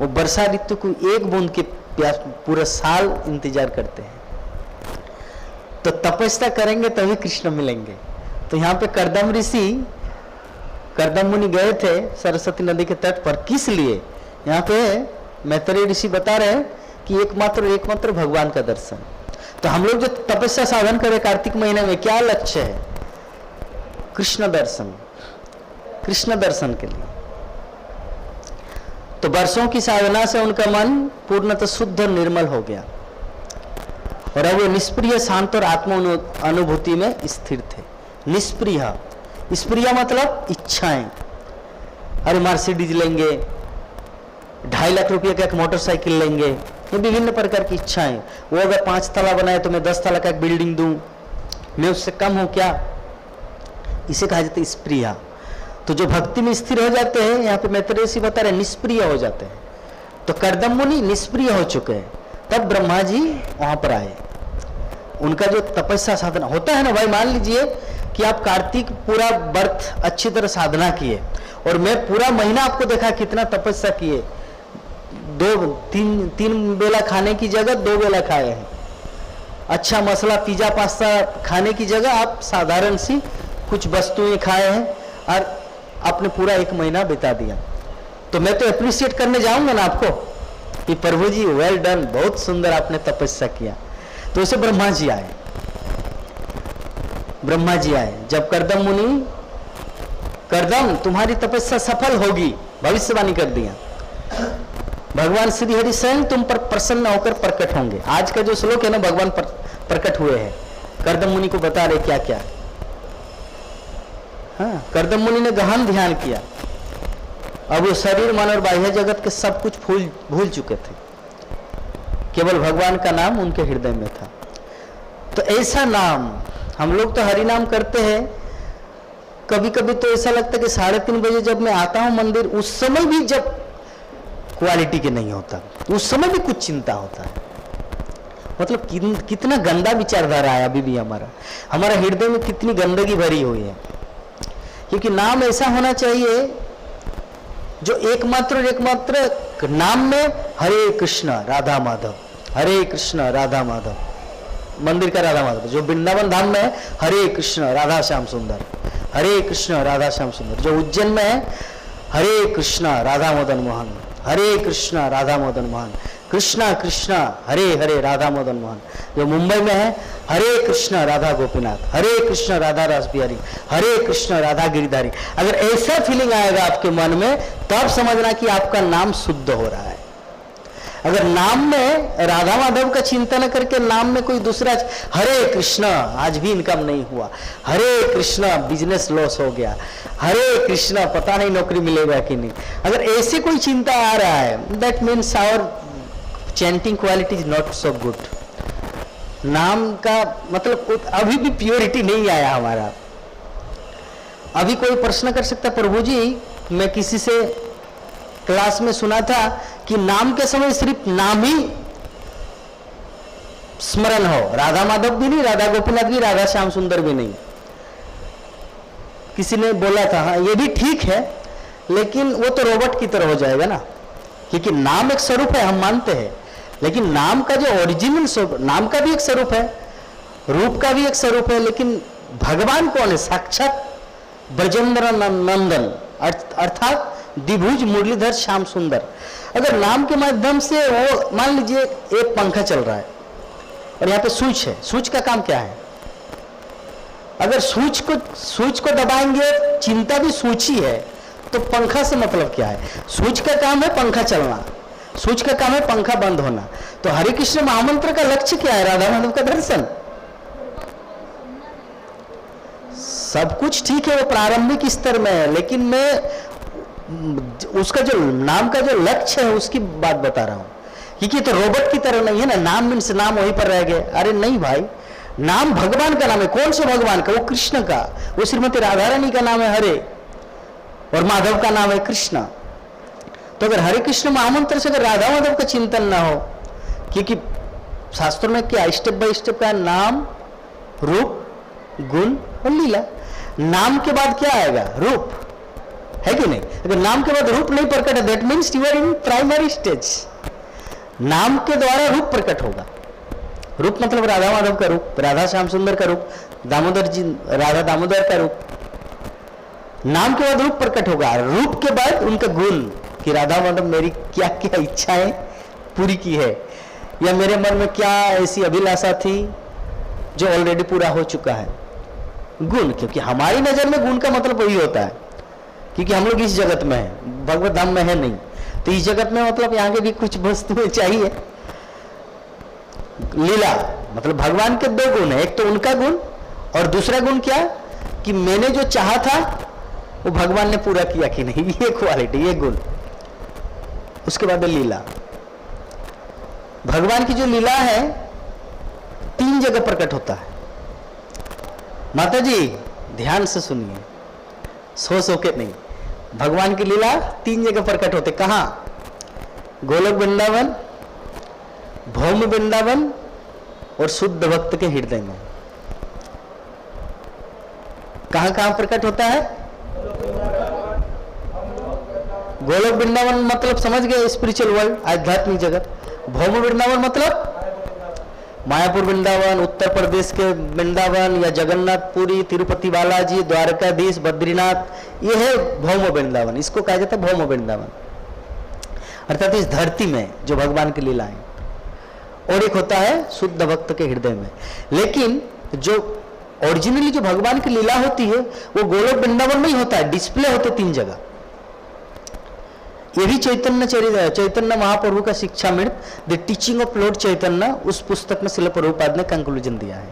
वो वर्षा ऋतु को एक बूंद के प्यास पूरा साल इंतजार करते हैं। तो तपस्या करेंगे तभी कृष्ण मिलेंगे। तो यहाँ पे कर्दम ऋषि, कर्दम मुनि गए थे सरस्वती नदी के तट पर। किस लिए? यहाँ पे मैत्रेय ऋषि बता रहे हैं कि एकमात्र भगवान का दर्शन। तो हम लोग जो तपस्या साधन करें कार्तिक महीने में, क्या लक्ष्य है? कृष्ण दर्शन, कृष्ण दर्शन के लिए। तो वर्षों की साधना से उनका मन पूर्णतः शुद्ध और निर्मल हो गया, और अब वो निष्प्रिय, शांत और आत्म अनुभूति में स्थिर थे। निष्प्रिय, स्प्रिय मतलब इच्छाएं। अरे मर्सिडीज लेंगे, 2.5 लाख रुपये का एक मोटरसाइकिल लेंगे, ये विभिन्न प्रकार की इच्छाएं। वो अगर 5 तला बनाए तो मैं 10 तला का एक बिल्डिंग दूं, मैं उससे कम हूं क्या? इसे कहा जाता है स्प्रिय। तो जो भक्ति में स्थिर हो जाते हैं, यहाँ पे मैत्रेय ऋषि बता रहे निष्प्रिय हो जाते हैं। तो कर्दम मुनि निष्प्रिय हो चुके हैं, तब ब्रह्मा जी वहां पर आए। उनका जो तपस्या साधना होता है ना भाई, मान लीजिए कि आप कार्तिक पूरा व्रत अच्छी तरह साधना किए, और मैं पूरा महीना आपको देखा कितना तपस्या किए, 2-3 बेला खाने की जगह 2 बेला खाए हैं। अच्छा मसला पिज्जा पास्ता खाने की जगह आप साधारण सी कुछ वस्तुएं खाए हैं, और आपने पूरा 1 महीना बिता दिया। तो मैं तो अप्रिशिएट करने जाऊंगा ना आपको कि प्रभु जी वेल डन, बहुत सुंदर आपने तपस्या किया। तो उसे ब्रह्मा जी आए। ब्रह्मा जी आए जब कर्दम मुनि, कर्दम तुम्हारी तपस्या सफल होगी, भविष्यवाणी कर दिया। भगवान श्री हरि स्वयं तुम पर प्रसन्न होकर प्रकट होंगे। आज का जो श्लोक है ना, भगवान प्रकट हुए हैं, कर्दम मुनि को बता रहे क्या क्या। हाँ, कर्दम मुनि ने गहन ध्यान किया। अब वो शरीर, मन और बाह्य जगत के सब कुछ भूल चुके थे, केवल भगवान का नाम उनके हृदय में था। तो ऐसा नाम, हम लोग तो हरि नाम करते हैं, कभी कभी तो ऐसा लगता है कि 3:30 बजे जब मैं आता हूं मंदिर, उस समय भी जब क्वालिटी के नहीं होता, उस समय भी कुछ चिंता होता है। मतलब कितना गंदा विचारधारा है अभी भी हमारा हृदय में कितनी गंदगी भरी हुई है। क्योंकि नाम ऐसा होना चाहिए जो एकमात्र नाम में हरे कृष्ण राधा माधव, हरे कृष्ण राधा माधव, मंदिर का राधा माधव। जो वृंदावन धाम में है हरे कृष्ण राधा श्याम सुंदर, हरे कृष्ण राधा श्याम सुंदर। जो उज्जैन में है हरे कृष्ण राधा मदन मोहन, हरे कृष्ण राधा मदन मोहन, कृष्णा कृष्णा हरे हरे राधा मदन मोहन। जो मुंबई में है हरे कृष्ण राधा गोपीनाथ, हरे कृष्ण राधा रास बिहारी, हरे कृष्ण राधा गिरिधारी। अगर ऐसा फीलिंग आएगा आपके मन में तब समझना कि आपका नाम शुद्ध हो रहा है। अगर नाम में राधा माधव का चिंतन करके नाम में कोई दूसरा, हरे कृष्ण आज भी इनकम नहीं हुआ, हरे कृष्ण बिजनेस लॉस हो गया, हरे कृष्ण पता नहीं नौकरी मिलेगा कि नहीं, अगर ऐसे कोई चिंता आ रहा है that means our chanting quality is not so good. नाम का मतलब अभी भी प्योरिटी नहीं आया हमारा। अभी कोई प्रश्न कर सकता प्रभु जी, मैं किसी से क्लास में सुना था कि नाम के समय सिर्फ नाम ही स्मरण हो, राधा माधव भी नहीं, राधा गोपीनाथ भी, राधा श्याम सुंदर भी नहीं। किसी ने बोला था हाँ ये भी ठीक है, लेकिन वो तो रोबोट की तरह हो जाएगा ना, क्योंकि नाम एक स्वरूप है हम मानते हैं, लेकिन नाम का जो ओरिजिनल स्वरूप, नाम का भी एक स्वरूप है, रूप का भी एक स्वरूप है, लेकिन भगवान कौन है? साक्षात ब्रजेंद्र नंदन अर्थात द्विभुज मुरलीधर श्याम सुंदर। अगर नाम के माध्यम से वो, मान लीजिए एक पंखा चल रहा है और यहाँ पे स्विच है, स्विच का काम क्या है? अगर स्विच को दबाएंगे, चिंता भी स्विच ही है, तो पंखा से मतलब क्या है? स्विच का काम है पंखा चलना, स्विच का काम है पंखा बंद होना। तो हरे कृष्ण महामंत्र का लक्ष्य क्या है? राधा माधव का दर्शन। सब कुछ ठीक है, वो प्रारंभिक स्तर में है, लेकिन मैं उसका जो नाम का जो लक्ष्य है उसकी बात बता रहा हूं। क्योंकि तो रोबोट की तरह नहीं है ना, नाम मीन्स नाम वहीं पर रह गए। अरे नहीं भाई, नाम भगवान का नाम है। कौन से भगवान का? वो कृष्ण का। वो श्रीमती राधा रानी का नाम है हरे और माधव का नाम है कृष्ण। तो अगर हरे कृष्ण महामंत्र से अगर राधा माधव का चिंतन ना हो, क्योंकि शास्त्रों में क्या स्टेप बाय स्टेप का नाम, रूप, गुण और लीला। नाम के बाद क्या आएगा? रूप, है कि नहीं? अगर नाम के बाद रूप नहीं प्रकट है, that means you are in primary stage. नाम के द्वारा रूप प्रकट होगा। रूप मतलब राधा माधव का रूप, राधा श्याम सुंदर का रूप, दामोदर जी राधा दामोदर का रूप। नाम के बाद रूप प्रकट होगा, रूप के बाद उनका गुण कि राधा माधव मेरी क्या क्या इच्छाएं पूरी की है, या मेरे मन में क्या ऐसी अभिलाषा थी जो ऑलरेडी पूरा हो चुका है। गुण, क्योंकि हमारी नजर में गुण का मतलब वही होता है, क्योंकि हम लोग इस जगत में हैं, भगवत धाम में है नहीं। तो इस जगत में मतलब यहाँ के भी कुछ वस्तुएं चाहिए। लीला मतलब भगवान के दो गुण है, एक तो उनका गुण और दूसरा गुण क्या कि मैंने जो चाहा था वो भगवान ने पूरा किया कि नहीं, ये क्वालिटी, ये गुण। उसके बाद लीला। भगवान की जो लीला है 3 जगह प्रकट होता है। माता जी ध्यान से सुनिए, सो के नहीं। भगवान की लीला 3 जगह प्रकट होते। कहां? गोलोक वृंदावन, भौम वृंदावन और शुद्ध भक्त के हृदय में। कहां कहां प्रकट होता है? गोलोक वृंदावन मतलब समझ गए, स्पिरिचुअल वर्ल्ड, आध्यात्मिक जगत। भौम वृंदावन मतलब मायापुर वृंदावन, उत्तर प्रदेश के वृंदावन या जगन्नाथपुरी, तिरुपति बालाजी, द्वारकाधीश, बद्रीनाथ, ये है भौम वृंदावन। इसको कहा जाता है भौम वृंदावन, अर्थात इस धरती में जो भगवान की लीला है। और एक होता है शुद्ध भक्त के हृदय में। लेकिन जो ओरिजिनली जो भगवान की लीला होती है वो गोलोक वृंदावन में ही होता है, डिस्प्ले होते 3 जगह। ये भी चैतन्य महाप्रभु का शिक्षामृत द टीचिंग ऑफ लॉर्ड चैतन्य, उस पुस्तक में श्रील प्रभुपाद ने कंक्लूजन दिया है।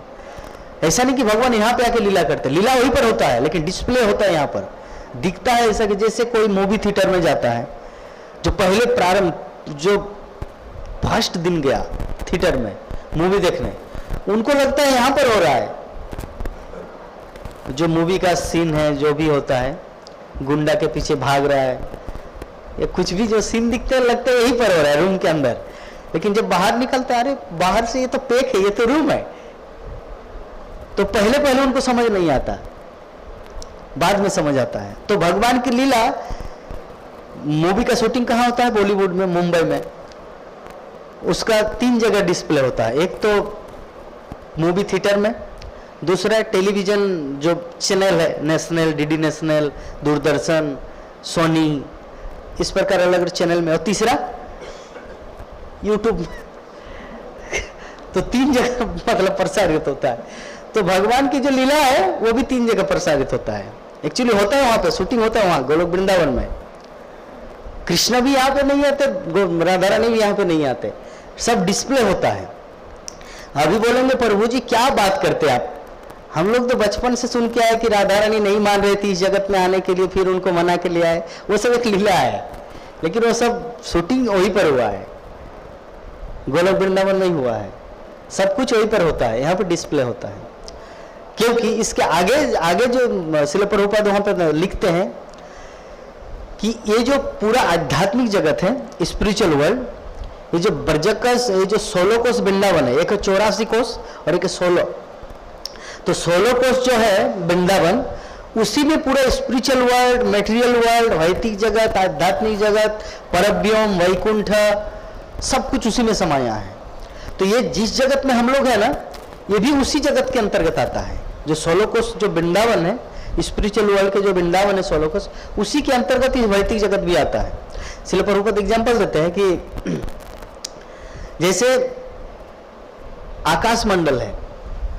ऐसा नहीं कि भगवान यहाँ पे आके लीला करते, लीला वहीं पर होता है, लेकिन डिस्प्ले होता है यहाँ पर, दिखता है ऐसा कि जैसे कोई मूवी थिएटर में जाता है, जो पहले प्रारंभ, जो फर्स्ट दिन गया थिएटर में मूवी देखने, उनको लगता है यहाँ पर हो रहा है। जो मूवी का सीन है, जो भी होता है, गुंडा के पीछे भाग रहा है, या कुछ भी जो सीन दिखते हैं लगता है यहीं पर हो रहा है रूम के अंदर, लेकिन जब बाहर निकलते, अरे बाहर से ये तो पैक है, ये तो रूम है, तो पहले पहले उनको समझ नहीं आता, बाद में समझ आता है। तो भगवान की लीला, मूवी का शूटिंग कहाँ होता है? बॉलीवुड में, मुंबई में। उसका 3 जगह डिस्प्ले होता है। एक तो मूवी थिएटर में, दूसरा टेलीविजन जो चैनल है, national, DD national, Doordarshan, Sony, इस प्रकार अलग अलग चैनल में, और तीसरा यूट्यूब। तो 3 जगह मतलब प्रसारित होता है। तो भगवान की जो लीला है वो भी 3 जगह प्रसारित होता है। एक्चुअली होता है वहां पे, शूटिंग होता है वहां गोलोक वृंदावन में। कृष्ण भी यहाँ पे नहीं आते, राधा रानी भी यहाँ पे नहीं आते, सब डिस्प्ले होता है। अभी बोलेंगे प्रभु जी क्या बात करते आप, हम लोग तो बचपन से सुन के आए कि राधा रानी नहीं मान रही थी इस जगत में आने के लिए, फिर उनको मना के लिए आए। वो सब एक लीला है, लेकिन वो सब शूटिंग वहीं पर हुआ है, गोलोक वृंदावन में हुआ है। सब कुछ वहीं पर होता है, यहाँ पर डिस्प्ले होता है। क्योंकि इसके आगे जो श्रील प्रभुपाद वहां पर लिखते हैं कि ये जो पूरा आध्यात्मिक जगत है, स्पिरिचुअल वर्ल्ड, ये जो ब्रजकस, ये जो 16 कोष वृंदावन है, एक 84 कोष और एक 16, तो 16 कोष जो है वृंदावन, उसी में पूरा स्पिरिचुअल वर्ल्ड, मेटेरियल वर्ल्ड, वैदिक जगत, आध्यात्मिक जगत, परव्योम, वैकुंठ, सब कुछ उसी में समाया है। तो ये जिस जगत में हम लोग है ना, ये भी उसी जगत के अंतर्गत आता है। जो 16 कोष जो वृंदावन है, स्पिरिचुअल वर्ल्ड के जो वृंदावन है 16 कोष, उसी के अंतर्गत ही वैदिक जगत भी आता है। श्रील प्रभुपाद एग्जाम्पल देते हैं कि जैसे आकाश मंडल है,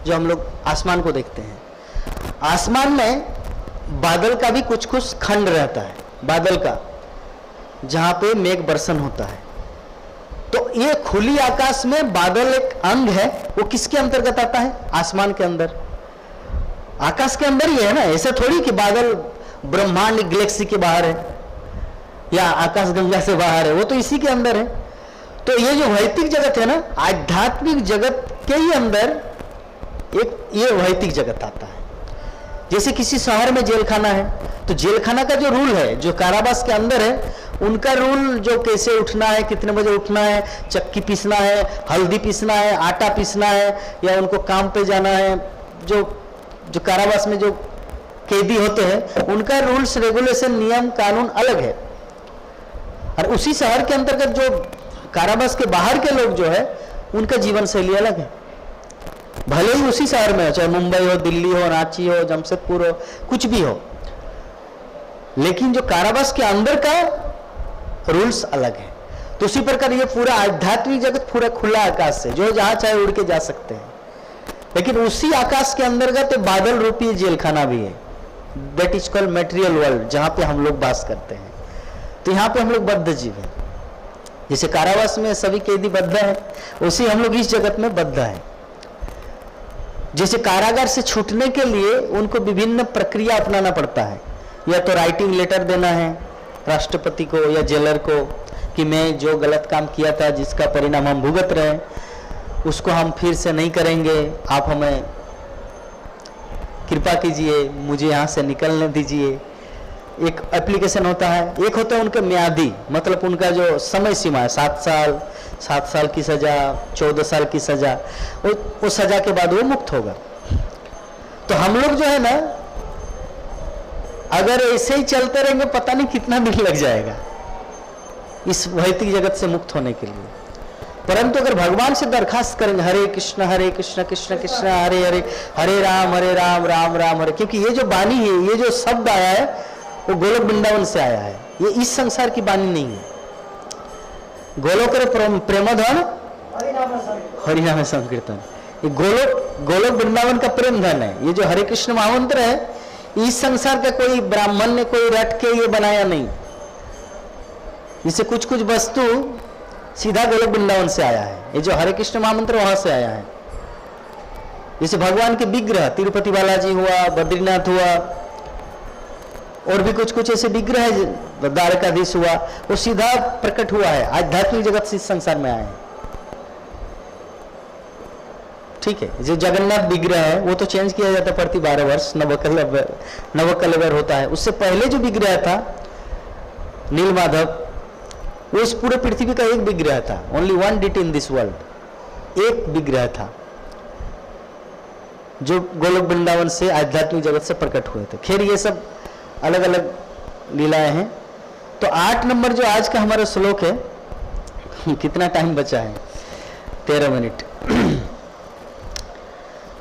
जो हम लोग आसमान को देखते हैं, आसमान में बादल का भी कुछ कुछ खंड रहता है, बादल का, जहां पे मेघ बर्षण होता है। तो ये खुली आकाश में बादल एक अंग है, वो किसके अंतर्गत आता है? आसमान के अंदर, आकाश के अंदर ही है ना। ऐसे थोड़ी कि बादल ब्रह्मांड गैलेक्सी के बाहर है या आकाश गंगा से बाहर है, वो तो इसी के अंदर है। तो ये जो वैदिक जगत है ना, आध्यात्मिक जगत के ही अंदर एक ये वैदिक जगत आता है। जैसे किसी शहर में जेल खाना है, तो जेल खाना का जो रूल है, जो कारावास के अंदर है, उनका रूल, जो कैसे उठना है, कितने बजे उठना है, चक्की पीसना है, हल्दी पीसना है, आटा पीसना है, या उनको काम पे जाना है, जो कारावास में जो कैदी होते हैं, उनका रूल्स, रेगुलेशन, नियम कानून अलग है। और उसी शहर के अंतर्गत जो कारावास के बाहर के लोग जो है, उनका जीवन शैली अलग है। भले ही उसी शहर में हो, चाहे मुंबई हो, दिल्ली हो, रांची हो, जमशेदपुर हो, कुछ भी हो, लेकिन जो कारावास के अंदर का रूल्स अलग है। तो उसी प्रकार ये पूरा आध्यात्मिक जगत पूरा खुला आकाश है, जो जहां चाहे उड़ के जा सकते हैं। लेकिन उसी आकाश के अंतर्गत बादल रूपी जेल खाना भी है, that is called material world, जहां पे हम लोग वास करते हैं। तो यहाँ पे हम लोग बद्ध जीव हैं। जैसे कारावास में सभी कैदी बद्ध है, उसी हम लोग इस जगत में बद्ध है। जैसे कारागार से छूटने के लिए उनको विभिन्न प्रक्रिया अपनाना पड़ता है, या तो राइटिंग लेटर देना है राष्ट्रपति को या जेलर को कि मैं जो गलत काम किया था, जिसका परिणाम हम भुगत रहे हैं, उसको हम फिर से नहीं करेंगे, आप हमें कृपा कीजिए, मुझे यहाँ से निकलने दीजिए। एक एप्लीकेशन होता है। एक होता है उनका म्यादी, मतलब उनका जो समय सीमा है, 7 साल की सजा, 14 साल की सजा, वो सजा के बाद वो मुक्त होगा। तो हम लोग जो है ना, अगर ऐसे ही चलते रहेंगे, पता नहीं कितना दिन लग जाएगा इस भौतिक जगत से मुक्त होने के लिए। परंतु अगर भगवान से दरखास्त करेंगे, हरे कृष्ण कृष्ण कृष्ण हरे हरे, हरे राम राम राम हरे, क्योंकि ये जो वाणी है, ये जो शब्द आया है, वो गोलोक वृंदावन से आया है, ये इस संसार की वाणी नहीं है। गोलोक प्रेमधन हरिनाम संकीर्तन, ये गोलोक वृंदावन का प्रेम धन है। ये जो हरे कृष्ण महामंत्र है, इस संसार का कोई ब्राह्मण ने कोई रट के ये बनाया नहीं। इसे कुछ कुछ वस्तु सीधा गोलोक वृंदावन से आया है। ये जो हरे कृष्ण महामंत्र वहां से आया है। जैसे भगवान के विग्रह, तिरुपति बालाजी हुआ, बद्रीनाथ हुआ, और भी कुछ कुछ ऐसे विग्रह है, द्वारकाधीश हुआ, वो सीधा प्रकट हुआ है, आध्यात्मिक जगत से इस संसार में आए हैं। ठीक है। जो जगन्नाथ विग्रह है वो तो चेंज किया जाता है प्रति 12 वर्ष, नवकलेवर होता है। उससे पहले जो विग्रह था नीलमाधव, वो इस पूरे पृथ्वी का एक विग्रह था, only one deity in this world, एक विग्रह था जो गोलोक वृंदावन से आध्यात्मिक जगत से प्रकट हुए थे। खैर ये सब अलग अलग लीलाएं हैं। तो 8 नंबर जो आज का हमारा श्लोक है, कितना टाइम बचा है, 13 मिनट।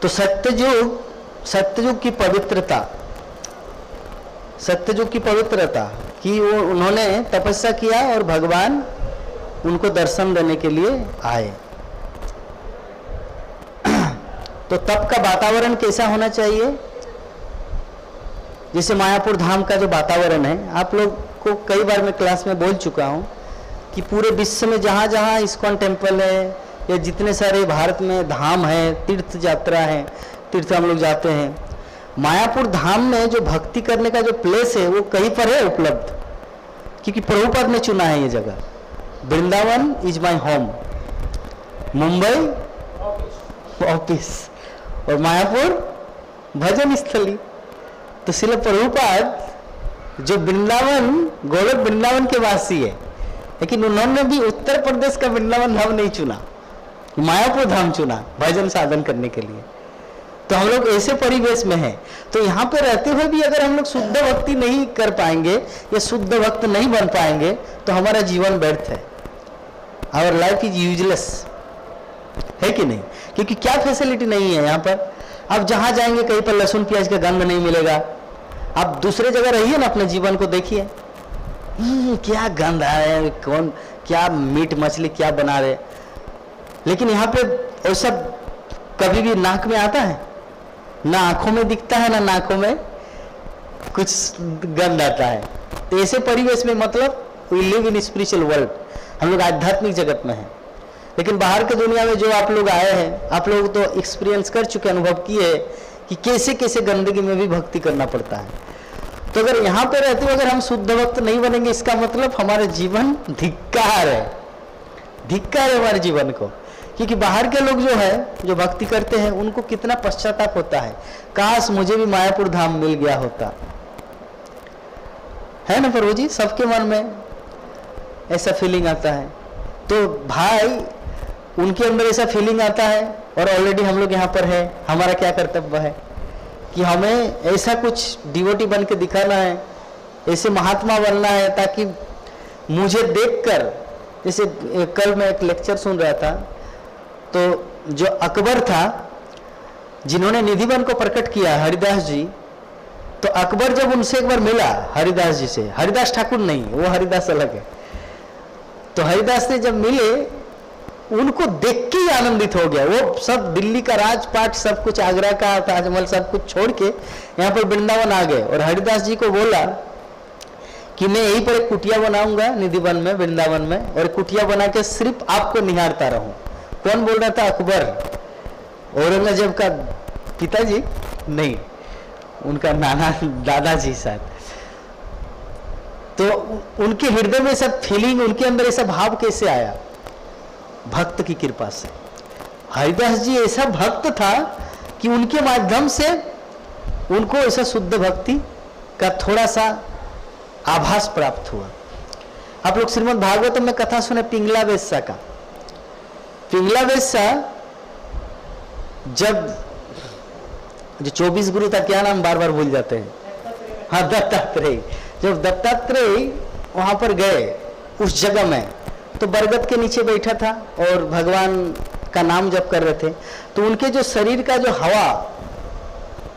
तो सत्ययुग की पवित्रता, सत्ययुग की पवित्रता कि वो उन्होंने तपस्या किया और भगवान उनको दर्शन देने के लिए आए। तो तप का वातावरण कैसा होना चाहिए? जैसे मायापुर धाम का जो वातावरण है, आप लोग को कई बार मैं क्लास में बोल चुका हूं कि पूरे विश्व में जहां जहां इस्कॉन टेम्पल है या जितने सारे भारत में धाम है, तीर्थ यात्रा है, तीर्थ हम लोग जाते हैं, मायापुर धाम में जो भक्ति करने का जो प्लेस है वो कहीं पर है उपलब्ध, क्योंकि प्रभुपाद ने चुना है ये जगह। Vrindavan is my home, Mumbai office और मायापुर भजन स्थली। तो श्रील प्रभुपाद जो वृंदावन, गोलोक वृंदावन के वासी है, लेकिन उन्होंने भी उत्तर प्रदेश का वृंदावन धाम नहीं चुना, मायापुर धाम चुना भजन साधन करने के लिए। तो हम लोग ऐसे परिवेश में हैं, तो यहाँ पे रहते हुए भी अगर हम लोग शुद्ध भक्ति नहीं कर पाएंगे या शुद्ध भक्त नहीं बन पाएंगे तो हमारा जीवन व्यर्थ है, आवर लाइफ इज यूजलेस, है कि नहीं? क्योंकि क्या फैसिलिटी नहीं है यहाँ पर। आप जहाँ जाएंगे कहीं पर लहसुन प्याज का गंध नहीं मिलेगा। आप दूसरे जगह रहिए ना, अपने जीवन को देखिए, क्या गंध आ रहा है, कौन क्या मीट मछली क्या बना रहे। लेकिन यहाँ पे वो सब कभी भी नाक में आता है, ना आंखों में दिखता है, ना नाकों में कुछ गंध आता है। तो ऐसे परिवेश में मतलब we live in spiritual world, हम लोग आध्यात्मिक जगत में हैं। लेकिन बाहर की दुनिया में जो आप लोग आए हैं, आप लोग तो एक्सपीरियंस कर चुके, अनुभव किए कि कैसे कैसे गंदगी में भी भक्ति करना पड़ता है। तो अगर यहाँ पे रहते हुए अगर हम शुद्ध भक्त नहीं बनेंगे, इसका मतलब हमारा जीवन धिक्कार है, धिक्कार है हमारे जीवन को। क्योंकि बाहर के लोग जो है, जो भक्ति करते हैं, उनको कितना पश्चाताप होता है, काश मुझे भी मायापुर धाम मिल गया होता, है ना प्रभु जी? सबके मन में ऐसा फीलिंग आता है। तो भाई उनके अंदर ऐसा फीलिंग आता है और ऑलरेडी हम लोग यहाँ पर है। हमारा क्या कर्तव्य है कि हमें ऐसा कुछ डिवोटी बन के दिखाना है, ऐसे महात्मा बनना है, ताकि मुझे देखकर, जैसे कल मैं एक लेक्चर सुन रहा था, तो जो अकबर था जिन्होंने निधिवन को प्रकट किया, हरिदास जी, तो अकबर जब उनसे एक बार मिला हरिदास जी से, हरिदास ठाकुर नहीं, वो हरिदास अलग है, तो हरिदास ने जब मिले उनको देख के ही आनंदित हो गया। वो सब दिल्ली का राजपाट, सब कुछ आगरा का ताजमहल सब कुछ छोड़ के यहाँ पर वृंदावन आ गए और हरिदास जी को बोला कि मैं यहीं पर एक कुटिया बनाऊंगा निधिवन में, वृंदावन में, और कुटिया बना के सिर्फ आपको निहारता रहूं। कौन बोल रहा था? अकबर, औरंगजेब का पिताजी नहीं, उनका नाना दादाजी शायद। तो उनके हृदय में सब फीलिंग, उनके अंदर ऐसा भाव कैसे आया? भक्त की कृपा से। हरिदास जी ऐसा भक्त था कि उनके माध्यम से उनको ऐसा शुद्ध भक्ति का थोड़ा सा आभास प्राप्त हुआ। आप लोग श्रीमद् भागवतम में कथा सुने पिंगला वेश्या का। पिंगला वेश्या जब, जो 24 गुरु था, क्या नाम बार बार भूल जाते हैं, हाँ दत्तात्रेय, जब दत्तात्रेय वहां पर गए उस जगह में, तो बरगद के नीचे बैठा था और भगवान का नाम जप कर रहे थे, तो उनके जो शरीर का जो हवा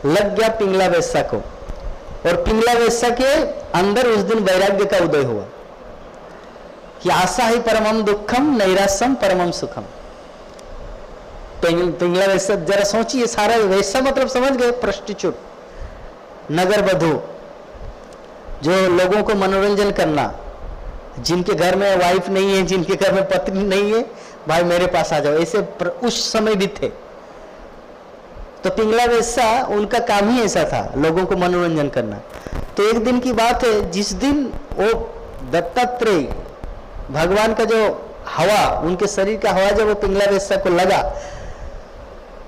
लग गया पिंगला वेश्या को, और पिंगला वेश्या के अंदर उस दिन वैराग्य का उदय हुआ कि आशा ही परमम दुखम नैराश्यम परमम सुखम। पिंगला वेश्या, जरा सोचिए, सारा वेश्या मतलब समझ गए, प्रोस्टिट्यूट, नगर वधू, जो लोगों को मनोरंजन करना, जिनके घर में वाइफ नहीं है, जिनके घर में पत्नी नहीं है, भाई मेरे पास आ जाओ, ऐसे उस समय भी थे। तो पिंगला वेश्या उनका काम ही ऐसा था, लोगों को मनोरंजन करना। तो एक दिन की बात है, जिस दिन वो दत्तात्रेय भगवान का जो हवा, उनके शरीर का हवा जब वो पिंगला वेश्या को लगा,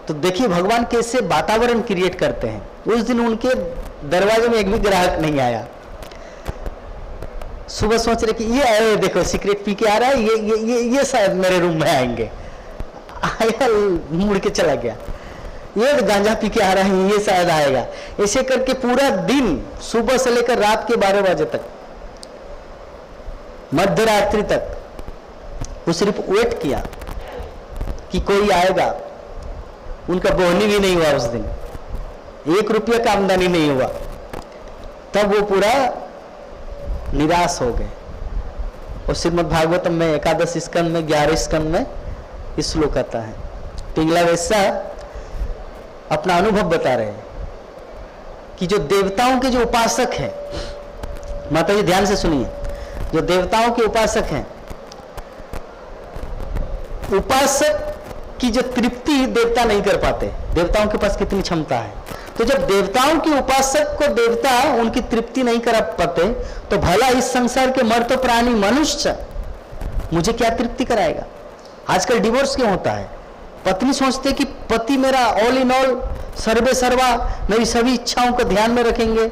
तो देखिए भगवान कैसे वातावरण क्रिएट करते हैं। उस दिन उनके दरवाजे में एक भी ग्राहक नहीं आया, सुबह सोच रहे कि ये आए, देखो सिगरेट पी के आ रहा है, ये शायद मेरे रूम में आएंगे, आया मुड़ के चला गया, ये गांजा पी के आ रहा है, ये शायद आएगा। ऐसे करके पूरा दिन सुबह से लेकर रात के 12 बजे तक, मध्य रात्रि तक वो सिर्फ वेट किया कि कोई आएगा। उनका बोहनी भी नहीं हुआ उस दिन, 1 रुपया का आमदनी नहीं हुआ। तब वो पूरा निराश हो गए। और श्रीमद् भागवतम में 11 स्कंद में 11 स्कंद में इस श्लोक आता है। पिंगला वैसा अपना अनुभव बता रहे हैं कि जो देवताओं के जो उपासक हैं, माता जी ध्यान से सुनिए, जो देवताओं के उपासक हैं, उपासक की जो तृप्ति देवता नहीं कर पाते। देवताओं के पास कितनी क्षमता है। तो जब देवताओं के उपासक को देवता उनकी तृप्ति नहीं कर पाते, तो भला इस संसार के मर्त प्राणी मनुष्य मुझे क्या तृप्ति कराएगा। आजकल डिवोर्स क्यों होता है? पत्नी सोचते कि पति मेरा ऑल इन ऑल, सर्वे सर्वा, मेरी सभी इच्छाओं को ध्यान में रखेंगे।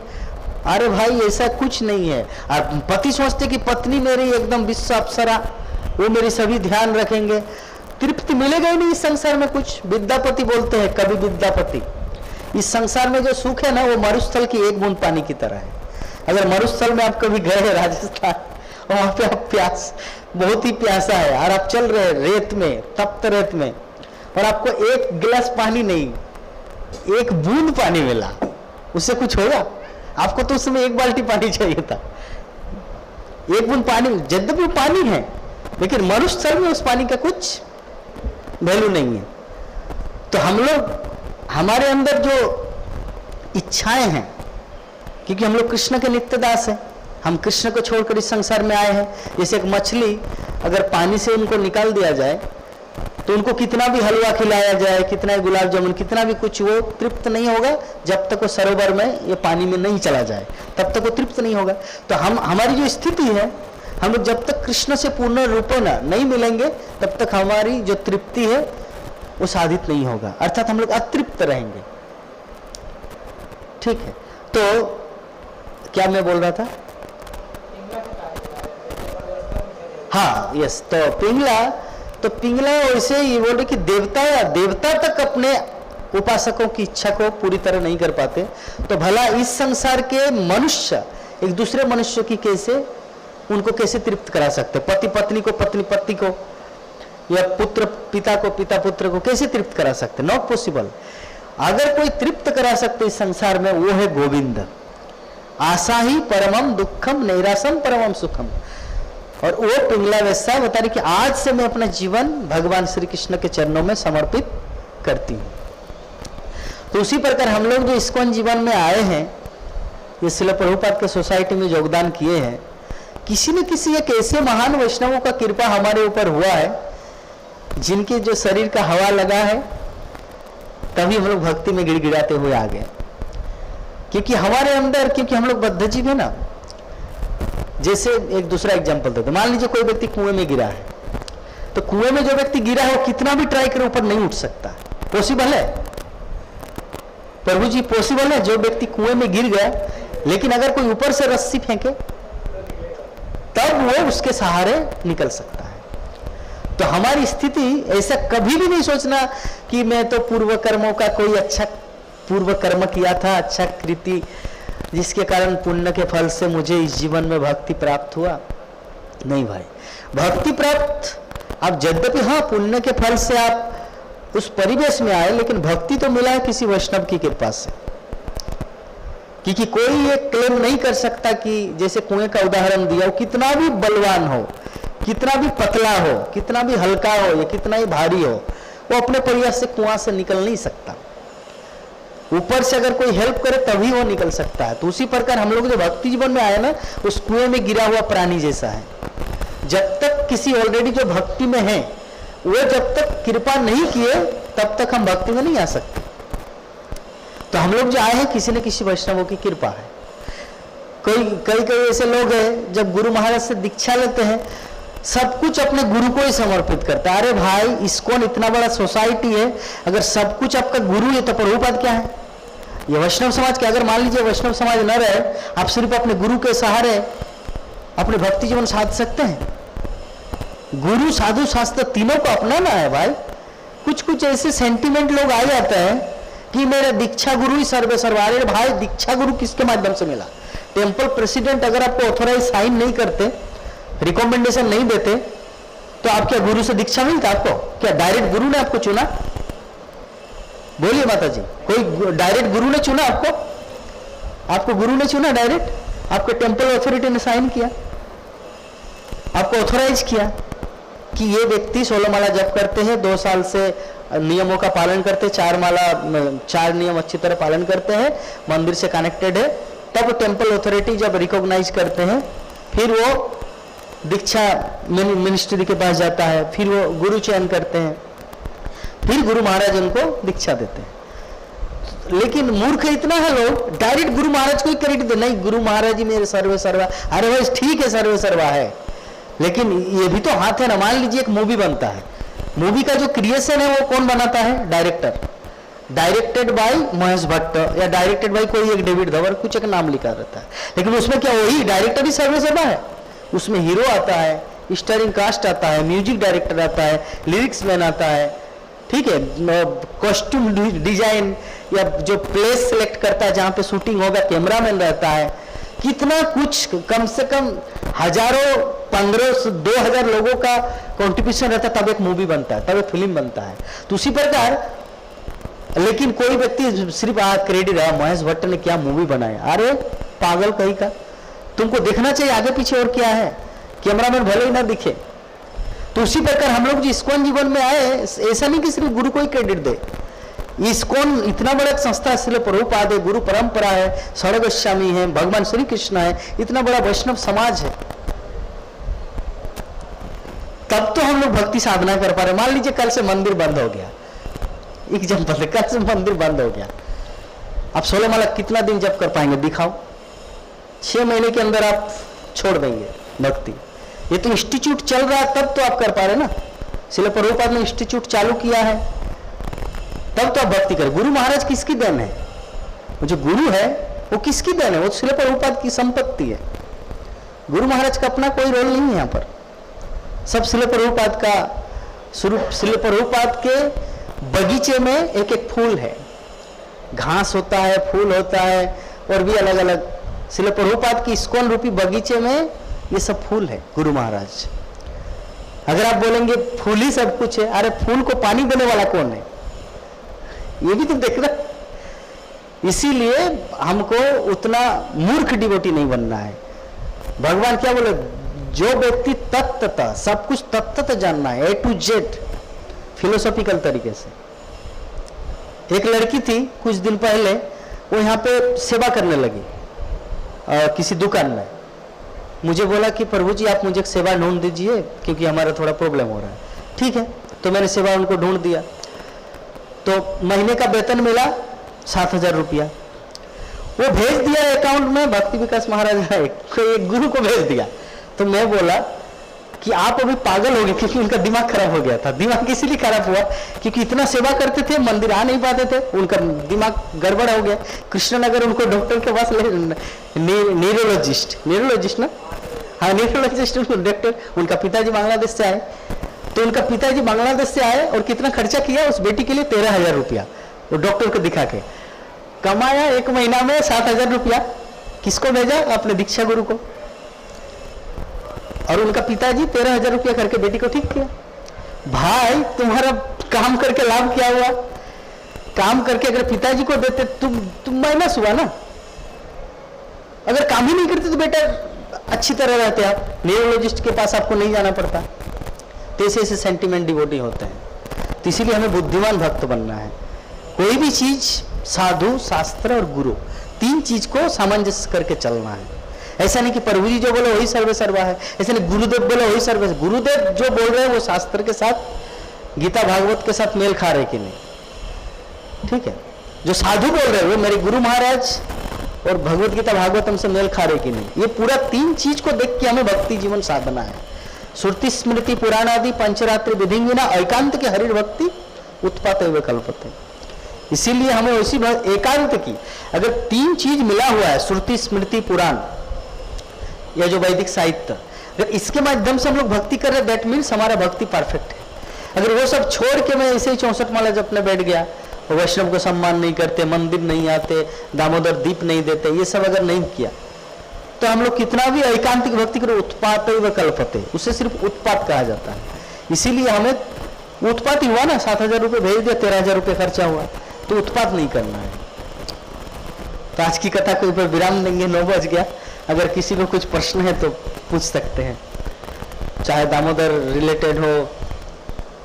अरे भाई ऐसा कुछ नहीं है। और पति सोचते कि पत्नी मेरी एकदम विश्व अप्सरा, वो मेरी सभी ध्यान रखेंगे। तृप्ति मिलेगा ही नहीं इस संसार में कुछ। विद्यापति बोलते हैं, कवि विद्यापति, इस संसार में जो सुख है ना, वो मरुस्थल की 1 बूंद पानी की तरह है। अगर मरुस्थल में आप कभी गए राजस्थान, वहां पे आप प्यास, बहुत ही प्यासा है, और आप चल रहे रेत में, तप्त रेत में, और आपको 1 गिलास पानी नहीं, 1 बूंद पानी मिला, उससे कुछ होगा? आपको तो उसमें 1 बाल्टी पानी चाहिए था। 1 बूंद पानी, यद्यपि पानी है, लेकिन मरुस्थल में उस पानी का कुछ वैल्यू नहीं है। तो हम लोग, हमारे अंदर जो इच्छाएं हैं, क्योंकि हम लोग कृष्ण के नित्य दास हैं, हम कृष्ण को छोड़कर इस संसार में आए हैं। जैसे एक मछली, अगर पानी से उनको निकाल दिया जाए तो उनको कितना भी हलवा खिलाया जाए, कितना ही गुलाब जामुन, कितना भी कुछ, वो तृप्त नहीं होगा जब तक वो सरोवर में, ये पानी में नहीं चला जाए, तब तक वो तृप्त नहीं होगा। तो हमारी जो स्थिति है, हम लोग जब तक कृष्ण से पूर्ण रूपेण नहीं मिलेंगे, तब तक हमारी जो तृप्ति है वो साधित नहीं होगा, अर्थात हम लोग अतृप्त रहेंगे। ठीक है, तो क्या मैं बोल रहा था? हाँ, यस। तो पिंगला वैसे ये बोल रहे कि देवता तक अपने उपासकों की इच्छा को पूरी तरह नहीं कर पाते, तो भला इस संसार के मनुष्य एक दूसरे मनुष्य की उनको कैसे तृप्त करा सकते? पति पत्नी को, पत्नी पति को, या पुत्र पिता को, पिता पुत्र को कैसे तृप्त करा सकते? Not possible. अगर कोई तृप्त करा सकते इस संसार में, वो है गोविंद। आशा ही परमम दुखम, नैरासम परमम सुखम। और वो पिंगला वैसा बता रही कि आज से मैं अपना जीवन भगवान श्री कृष्ण के चरणों में समर्पित करती हूँ। तो उसी प्रकार हम लोग जो इस्कॉन जीवन में आए हैं, ये श्रील प्रभुपाद के सोसाइटी में योगदान किए हैं, किसी न किसी एक ऐसे महान वैष्णवों का कृपा हमारे ऊपर हुआ है, जिनके जो शरीर का हवा लगा है, तभी हम लोग भक्ति में गिड़गिड़ाते हुए आ गए। क्योंकि हमारे अंदर, क्योंकि हम लोग बद्ध जीव है ना। जैसे एक दूसरा एग्जांपल देते, मान लीजिए कोई व्यक्ति कुएं में गिरा है, तो कुएं में जो व्यक्ति गिरा है वो कितना भी ट्राई करे ऊपर नहीं उठ सकता। पॉसिबल है प्रभु जी? पॉसिबल है। जो व्यक्ति कुएं में गिर गया, लेकिन अगर कोई ऊपर से रस्सी फेंके तब वो उसके सहारे निकल सकता है। तो हमारी स्थिति ऐसा कभी भी नहीं सोचना कि मैं तो पूर्व कर्मों का कोई अच्छा पूर्व कर्म किया था, अच्छा कृति, जिसके कारण पुण्य के फल से मुझे इस जीवन में भक्ति प्राप्त हुआ। नहीं भाई, भक्ति प्राप्त आप यद्यपि, हाँ, पुण्य के फल से आप उस परिवेश में आए, लेकिन भक्ति तो मिला है किसी वैष्णव की कृपा से। क्योंकि कोई ये क्लेम नहीं कर सकता कि जैसे कुएं का उदाहरण दिया, वो कितना भी बलवान हो, कितना भी पतला हो, कितना भी हल्का हो, या कितना ही भारी हो, वो अपने प्रयास से कुआं से निकल नहीं सकता। ऊपर से अगर कोई हेल्प करे तभी वो निकल सकता है। तो उसी प्रकार हम लोग जो भक्ति जीवन में आए ना, उस कुएं में गिरा हुआ प्राणी जैसा है। जब तक किसी ऑलरेडी जो भक्ति में है, वो जब तक कृपा नहीं किए, तब तक हम भक्ति में नहीं आ सकते। तो हम लोग जो आए हैं, किसी न किसी वैष्णवों की कृपा है। कई ऐसे लोग हैं, जब गुरु महाराज से दीक्षा लेते हैं, सब कुछ अपने गुरु को ही समर्पित करता है। अरे भाई, इस्कॉन इतना बड़ा सोसाइटी है, अगर सब कुछ आपका गुरु है तो प्रभुपाद क्या है? ये वैष्णव समाज के, अगर मान लीजिए वैष्णव समाज न रहे, आप सिर्फ अपने गुरु के सहारे अपने भक्ति जीवन साध सकते हैं। गुरु साधु शास्त्र तीनों को अपनाना है भाई। कुछ कुछ ऐसे सेंटिमेंट लोग आ जाते हैं कि मेरा दीक्षा गुरु ही सर्वे सर्वा। अरे भाई, दीक्षा गुरु किसके माध्यम से मिला? टेम्पल प्रेसिडेंट अगर आपको ऑथोराइज साइन नहीं करते, रिकमेंडेशन नहीं देते, तो आप क्या गुरु से दीक्षा मिलता आपको? क्या डायरेक्ट गुरु ने आपको चुना? बोलिए माता जी, कोई डायरेक्ट गुरु ने चुना आपको? आपको गुरु ने चुना डायरेक्ट? आपके टेम्पल अथॉरिटी ने साइन किया, आपको ऑथोराइज किया कि ये व्यक्ति 16 माला जप करते हैं, 2 साल से नियमों का पालन करते, 4 नियम अच्छी तरह पालन करते हैं, मंदिर से कनेक्टेड है, तब टेम्पल अथॉरिटी जब रिकॉग्नाइज करते हैं, फिर वो दीक्षा मिनिस्ट्री के पास जाता है, फिर वो गुरु चयन करते हैं, फिर गुरु महाराज उनको दीक्षा देते हैं। लेकिन मूर्ख इतना है लोग, डायरेक्ट गुरु महाराज को ही क्रेडिट दे, नहीं गुरु महाराज जी मेरे सर्वे सर्वा। अरे भाई ठीक है, सर्वे सर्वा है, लेकिन ये भी तो हाथ है ना। मान लीजिए एक मूवी बनता है, मूवी का जो क्रिएशन है वो कौन बनाता है? Director. Directed by Mahesh Bhatt या डायरेक्टेड बाय कोई एक डेविड धवर, कुछ एक नाम लिखा रहता है, लेकिन उसमें क्या वही डायरेक्टर ही सर्वे सर्वा है? उसमें हीरो आता है, स्टारिंग कास्ट आता है, म्यूजिक डायरेक्टर आता है, लिरिक्स मैन आता है, ठीक है, कॉस्ट्यूम डिजाइन या जो प्लेस सेलेक्ट करता है जहां पे शूटिंग होगा, कैमरामैन रहता है, कितना कुछ, कम से कम हजारों 1500 2000 लोगों का कंट्रीब्यूशन रहता है, तब एक मूवी बनता है, तब एक फिल्म बनता है। तो उसी प्रकार, लेकिन कोई व्यक्ति सिर्फ क्रेडिट है महेश भट्ट ने क्या मूवी बनाया। अरे पागल कहीं का, तुमको देखना चाहिए आगे पीछे और क्या है, कैमरामैन भले ही ना दिखे। तो उसी प्रकार हम लोग जो इस्कॉन जीवन में आए, ऐसा नहीं कि सिर्फ गुरु को ही क्रेडिट दे। इस्कॉन इतना बड़ा एक संस्था है, इसलिए प्रभुपाद है, गुरु परंपरा है, षड गोस्वामी है, भगवान श्री कृष्ण है, इतना बड़ा वैष्णव समाज है, तब तो हम लोग भक्ति साधना कर पा रहे। मान लीजिए कल से मंदिर बंद हो गया, एग्जाम्पल, कल से मंदिर बंद हो गया, आप 16 माला कितना दिन जप कर पाएंगे? दिखाओ। 6 महीने के अंदर आप छोड़ देंगे भक्ति। ये तो इंस्टीट्यूट चल रहा है, तब तो आप कर पा रहे ना। इसलिए प्रभुपाद ने इंस्टीट्यूट चालू किया है, तब तो आप भक्ति करें। गुरु महाराज किसकी देन है? जो गुरु है वो किसकी देन है? वो श्रील प्रभुपाद की संपत्ति है। गुरु महाराज का अपना कोई रोल नहीं है यहाँ पर, सब श्रील प्रभुपाद का स्वरूप। श्रील प्रभुपाद के बगीचे में एक एक फूल है, घास होता है, फूल होता है, और भी अलग अलग। श्रील प्रभुपाद की इस्कॉन रूपी बगीचे में ये सब फूल है, गुरु महाराज। अगर आप बोलेंगे फूल ही सब कुछ है, अरे फूल को पानी देने वाला कौन है? ये भी तो देखना। इसीलिए हमको उतना मूर्ख डिवोटी नहीं बनना है। भगवान क्या बोले? जो व्यक्ति तत्वतः सब कुछ तत्वतः जानना है, A to Z, फिलोसॉफिकल तरीके से। एक लड़की थी कुछ दिन पहले, वो यहाँ पे सेवा करने लगी किसी दुकान में। मुझे बोला कि प्रभु जी आप मुझे एक सेवा ढूंढ दीजिए, क्योंकि हमारा थोड़ा प्रॉब्लम हो रहा है। ठीक है, तो मैंने सेवा उनको ढूंढ दिया। तो महीने का वेतन मिला 7000 रुपया, वो भेज दिया अकाउंट में। भक्ति विकास महाराज ने एक गुरु को भेज दिया। तो मैं बोला कि आप अभी पागल हो गए, क्योंकि उनका दिमाग खराब हो गया था। दिमाग इसीलिए खराब हुआ क्योंकि इतना सेवा करते थे, मंदिर आ नहीं पाते थे, उनका दिमाग गड़बड़ हो गया। कृष्णनगर उनको डॉक्टर के पास न्यूरोलॉजिस्ट ना, हाँ न्यूरोलॉजिस्ट डॉक्टर। उनका पिताजी बांग्लादेश से आए, तो उनका पिताजी बांग्लादेश से आए और कितना खर्चा किया उस बेटी के लिए? 13000 रुपया। वो डॉक्टर को दिखा के कमाया 1 महीना में 7000 रुपया। किसको भेजा? अपने दीक्षा गुरु को। और उनका पिताजी 13000 रुपया करके बेटी को ठीक किया। भाई तुम्हारा काम करके लाभ क्या हुआ? काम करके अगर पिताजी को देते तुम माइनस हुआ ना। अगर काम ही नहीं करते तो बेटा अच्छी तरह रहते आप, न्यूरोलॉजिस्ट के पास आपको नहीं जाना पड़ता। तो ऐसे सेंटिमेंट डिवोटी होते हैं। तो इसीलिए हमें बुद्धिमान भक्त बनना है। कोई भी चीज, साधु, शास्त्र और गुरु, 3 चीज को सामंजस्य करके चलना है। ऐसा नहीं कि प्रभु जी जो बोले वही सर्वे सर्वा है, ऐसा नहीं गुरुदेव बोले वही सर्वे। गुरुदेव जो बोल रहे हैं वो शास्त्र के साथ, गीता भागवत के साथ मेल खा रहे कि नहीं? ठीक है। जो साधु बोल रहे हैं वो मेरे गुरु महाराज और भगवत गीता भागवतम से मेल खा रहे कि नहीं? ये पूरा 3 चीज को देख के हमें भक्ति जीवन साधना है। श्रुति स्मृति पुराण आदि पंचरात्रि विधि विना एकांत के हरि भक्ति उत्पात हुए कल्पते। इसीलिए हमें उसी एकांत की, अगर 3 चीज मिला हुआ है, श्रुति स्मृति पुराण, या जो वैदिक साहित्य, अगर इसके माध्यम से हम लोग भक्ति कर रहे, दैट मीन्स हमारा भक्ति परफेक्ट है। अगर वो सब छोड़ के मैं ऐसे ही 64 माला जपने बैठ गया, वैष्णव को सम्मान नहीं करते, मंदिर नहीं आते, दामोदर दीप नहीं देते, ये सब अगर नहीं किया तो हम लोग कितना भी एकांतिक भक्ति करो, उत्पात व कल्पते, उसे सिर्फ उत्पात कहा जाता है। इसीलिए हमें उत्पात ही हुआ ना, 7,000 रुपये भेज दिया, 13,000 रुपये खर्चा हुआ, तो उत्पात नहीं करना है। तो आज की कथा के ऊपर विराम देंगे, 9 बज गया। अगर किसी को कुछ प्रश्न है तो पूछ सकते हैं, चाहे दामोदर रिलेटेड हो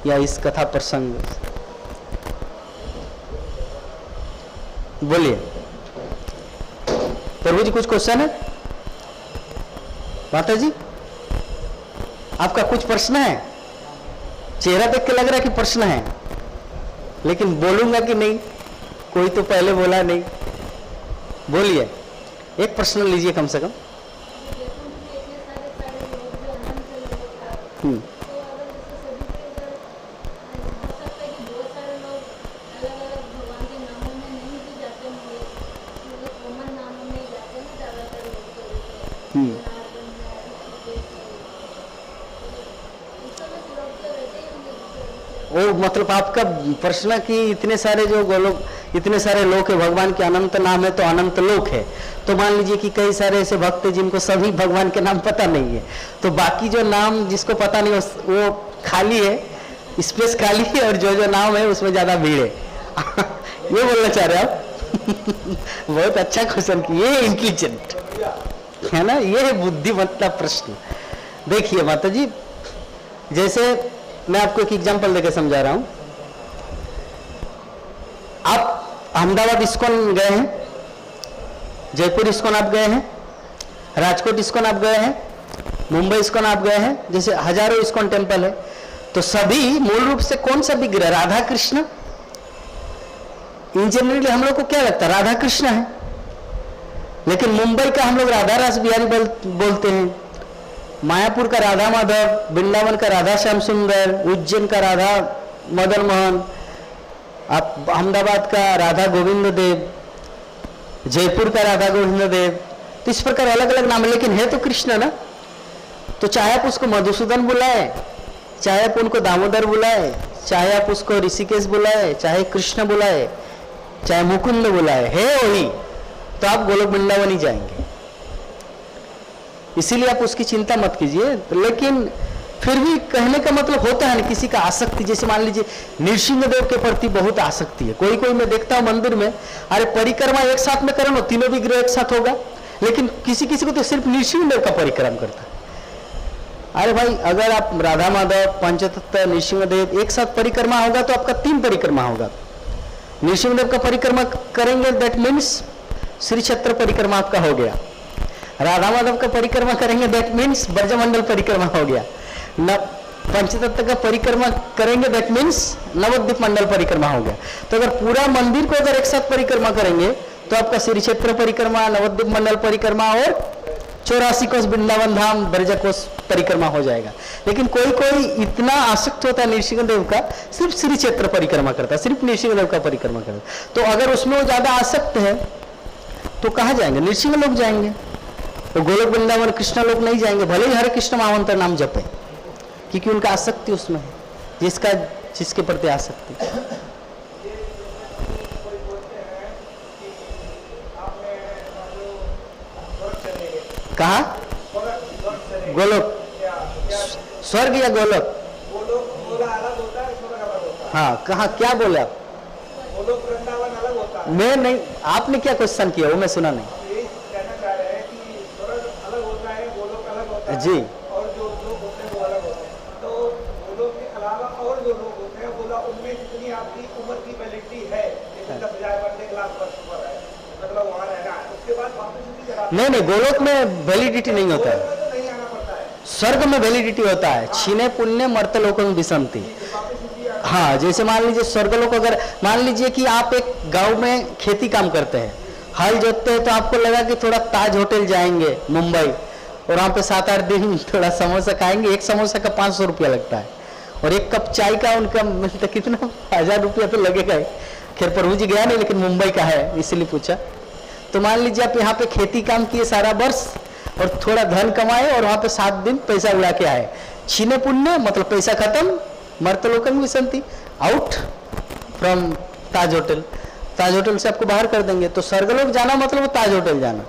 या इस कथा प्रसंग। बोलिए प्रभु जी, कुछ क्वेश्चन है? माता जी आपका कुछ प्रश्न है? चेहरा देख के लग रहा है कि प्रश्न है, लेकिन बोलूंगा कि नहीं, कोई तो पहले बोला नहीं। बोलिए, एक प्रश्न लीजिए कम से कम। वो मतलब आपका प्रश्न कि इतने सारे जो गोलोक, इतने सारे लोक है, भगवान के अनंत नाम है तो अनंत लोक है। तो मान लीजिए कि कई सारे ऐसे भक्त हैं जिनको सभी भगवान के नाम पता नहीं है, तो बाकी जो नाम जिसको पता नहीं वो खाली है, स्पेस खाली है, और जो जो नाम है उसमें ज्यादा भीड़ है। ये बोलना चाह रहे आप? बहुत अच्छा क्वेश्चन किया, ये इंटेलिजेंट है ना, ये है बुद्धिमत्ता प्रश्न। देखिए माता जी, जैसे मैं आपको एक एग्जांपल देकर समझा रहा हूं। आप अहमदाबाद इस्कॉन गए हैं, जयपुर इस्कॉन आप गए हैं, राजकोट इस्कॉन आप गए हैं, मुंबई इस्कॉन आप गए हैं, जैसे हजारों इस्कॉन टेम्पल है। तो सभी मूल रूप से कौन सा विग्रह? राधा कृष्ण। इन जनरली हम लोग को क्या लगता है? राधा कृष्ण है। लेकिन मुंबई का हम लोग राधा रास बिहारी बोलते हैं, मायापुर का राधा माधव, वृंदावन का राधा श्याम सुंदर, उज्जैन का राधा मदन मोहन, आप अहमदाबाद का राधा गोविंद देव, जयपुर का राधा गोविंद देव। तो इस प्रकार अलग अलग नाम है, लेकिन है तो कृष्ण ना। तो चाहे आप उसको मधुसूदन बुलाए, चाहे आप उनको दामोदर बुलाए, चाहे आप उसको ऋषिकेश बुलाए, चाहे कृष्ण बुलाए, चाहे मुकुंद बुलाए, है वही। तो आप गोलोक वृंदावन ही जाएंगे, इसीलिए आप उसकी चिंता मत कीजिए। लेकिन फिर भी कहने का मतलब होता है ना, किसी का आसक्ति, जैसे मान लीजिए नृसिंह देव के प्रति बहुत आसक्ति है। कोई कोई मैं देखता हूं मंदिर में, अरे परिक्रमा एक साथ में करो ना, तीनों विग्रह एक साथ होगा, लेकिन किसी किसी को तो सिर्फ नृसिंह देव का परिक्रम करता है। अरे भाई, अगर आप राधा माधव, पंचतत्व, नृसिंह देव एक साथ परिक्रमा होगा तो आपका 3 परिक्रमा होगा। नृसिंह देव का परिक्रमा करेंगे, दैट मीन्स श्री क्षेत्र परिक्रमा आपका हो गया। राधा माधव का परिक्रमा करेंगे, दैट मीन्स ब्रजमंडल परिक्रमा हो गया। पंचतत्व का परिक्रमा करेंगे, दैट मीन्स नवद्वीप मंडल परिक्रमा हो गया। तो अगर पूरा मंदिर को अगर एक साथ परिक्रमा करेंगे तो आपका श्री क्षेत्र परिक्रमा, नवद्वीप मंडल परिक्रमा और 84 कोस वृंदावन धाम ब्रज कोस परिक्रमा हो जाएगा। लेकिन कोई कोई इतना आसक्त होता है नृसिंह देव का, सिर्फ श्री क्षेत्र परिक्रमा करता है, सिर्फ नृसिंह देव का परिक्रमा करता है। तो अगर उसमें वो ज्यादा आसक्त है तो कहाँ जाएंगे? नृसिंह लोग जाएंगे। तो गोलोक वृंदावन कृष्ण लोग नहीं जाएंगे, भले ही हरे कृष्ण महामंत्र नाम जपे, क्योंकि उनका आसक्ति उसमें है, जिसके प्रति आसक्ति। कहा? गोलोक, स्वर्ग या गोलोक? हाँ, कहा? क्या बोले आप? गोलोक वृंदावन अलग होता है। मैं नहीं, आपने क्या क्वेश्चन किया वो मैं सुना नहीं जी। और जो लोग होते हैं वो अलग होते हैं। तो गोलोक के अलावा और जो लोग होते हैं, बोला उनमें जितनी आपकी उम्र की वैलिडिटी है, जैसे 10,000 वर्ष, 1 लाख वर्ष उम्र है, मतलब वहाँ रहना है, उसके बाद वापस उसी जगह। नहीं, गोलोक में वैलिडिटी नहीं होता है, तो नहीं आना पड़ता है। स्वर्ग में वैलिडिटी होता है। छीने पुण्य मर्त लोकों में विसंति। हाँ, जैसे मान लीजिए स्वर्गलोक, अगर मान लीजिए कि आप एक गांव में खेती काम करते हैं, हल जोतते हैं, तो आपको लगा कि थोड़ा ताज होटल जाएंगे मुंबई, और वहाँ पे 7-8 दिन थोड़ा समोसा खाएंगे। एक समोसा का 500 रुपया लगता है, और एक कप चाय का उनका मिलता कितना, 1000 रुपया तो लगेगा ही। खैर प्रभु जी गया नहीं, लेकिन मुंबई का है इसलिए पूछा। तो मान लीजिए आप यहाँ पे खेती काम किए सारा वर्ष, और थोड़ा धन कमाए और वहां पे 7 दिन पैसा उड़ा के आए। छीने पुण्य मतलब पैसा खत्म, मर्तलोकम विसंति, out from Taj hotel. Taj hotel से आपको बाहर कर देंगे। तो स्वर्गलोक जाना मतलब ताज होटल जाना,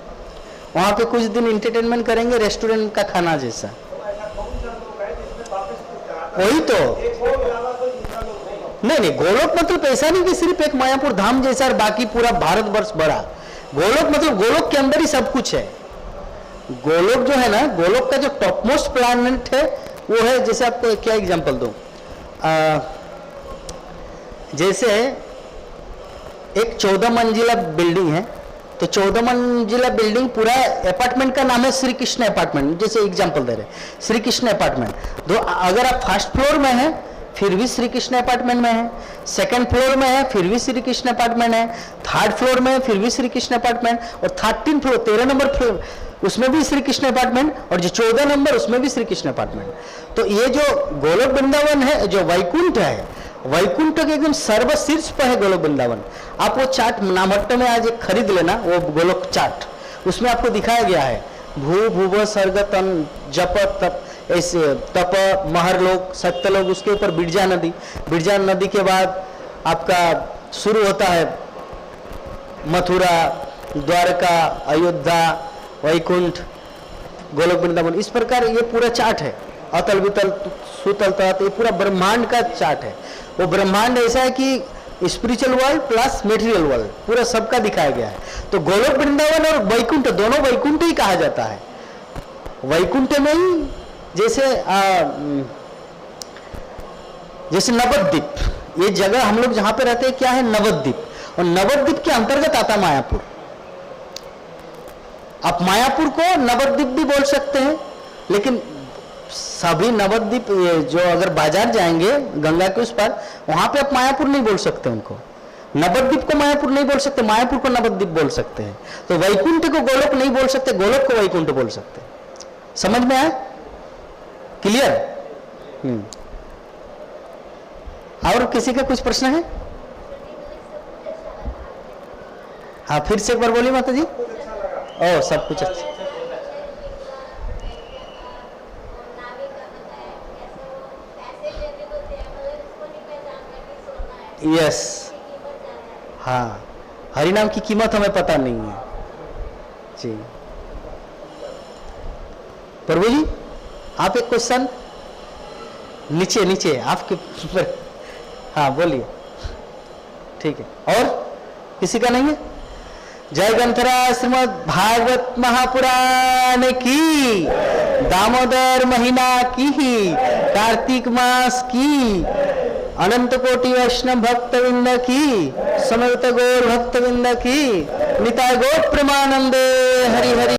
वहां पे कुछ दिन एंटरटेनमेंट करेंगे, रेस्टोरेंट का खाना जैसा। वही तो नहीं, गोलोक मतलब ऐसा नहीं कि सिर्फ एक मायापुर धाम जैसा और बाकी पूरा भारतवर्ष बड़ा। गोलोक मतलब गोलोक के अंदर ही सब कुछ है। गोलोक जो है ना, गोलोक का जो टॉप मोस्ट प्लैनेट है वो है, जैसे आपको क्या एग्जांपल दूं, जैसे एक 14 मंजिला बिल्डिंग है, तो 14 मंजिला बिल्डिंग पूरा अपार्टमेंट का नाम है श्री कृष्ण अपार्टमेंट, जैसे एग्जांपल दे रहे श्री कृष्ण अपार्टमेंट। तो अगर आप फर्स्ट फ्लोर में हैं फिर भी श्री कृष्ण अपार्टमेंट में है, सेकंड फ्लोर में है फिर भी श्री कृष्ण अपार्टमेंट है, थर्ड फ्लोर में है फिर भी श्री कृष्ण अपार्टमेंट, और 13 फ्लोर 13 नंबर फ्लोर उसमें भी श्री कृष्ण अपार्टमेंट, और जो 14 नंबर उसमें भी श्री कृष्ण अपार्टमेंट। तो ये जो गोलोक वृंदावन है, जो वैकुंठ है, वैकुंठ के एकदम सर्वशीर्ष पर है गोलोक वृंदावन। आप वो चार्ट नामट्ट में आज एक खरीद लेना, वो गोलोक चार्ट, उसमें आपको दिखाया गया है भू भूव स्वर्ग तन जप तप, ऐसे तप महरलोक सत्यलोक, उसके ऊपर बिरजा नदी, बिरजा नदी के बाद आपका शुरू होता है मथुरा, द्वारका, अयोध्या, वैकुंठ, गोलोक वृंदावन। इस प्रकार ये पूरा चार्ट है, अतल वितल सुतल तत, ये पूरा ब्रह्मांड का चार्ट है। वो ब्रह्मांड ऐसा है कि spiritual world plus material world पूरा सबका दिखाया गया है। तो गोलोक वृंदावन और वैकुंठ दोनों वैकुंठ ही कहा जाता है। वैकुंठ में ही जैसे नवद्वीप, ये जगह हम लोग जहां पे रहते हैं क्या है, नवद्वीप, और नवद्वीप के अंतर्गत आता मायापुर। आप मायापुर को नवद्वीप भी बोल सकते हैं, लेकिन सभी नवद्वीप जो अगर बाजार जाएंगे गंगा के उस पर, वहां पे आप मायापुर नहीं बोल सकते उनको। नवद्वीप को मायापुर नहीं बोल सकते, मायापुर को नवद्वीप बोल सकते हैं। तो वैकुंठ को गोलोक नहीं बोल सकते, गोलोक को वैकुंठ बोल सकते हैं। समझ में आया? क्लियर? और किसी का कुछ प्रश्न है? हाँ, फिर से एक बार बोलिए माता जी। ओ, सब कुछ अच्छा। यस, हाँ, हरिनाम की कीमत हमें पता नहीं है जी। प्रभु जी, आप एक क्वेश्चन नीचे आपके पर, हाँ बोलिए। ठीक है, और किसी का नहीं है? जय ग्रंथरा श्रीमद् भागवत महापुराण की, दामोदर महीना की, कार्तिक मास की, अनंत कोटि वैष्णव भक्तविंद की, समस्त गौर भक्तविंद की, निताय गौर प्रेमानंदे हरि हरि।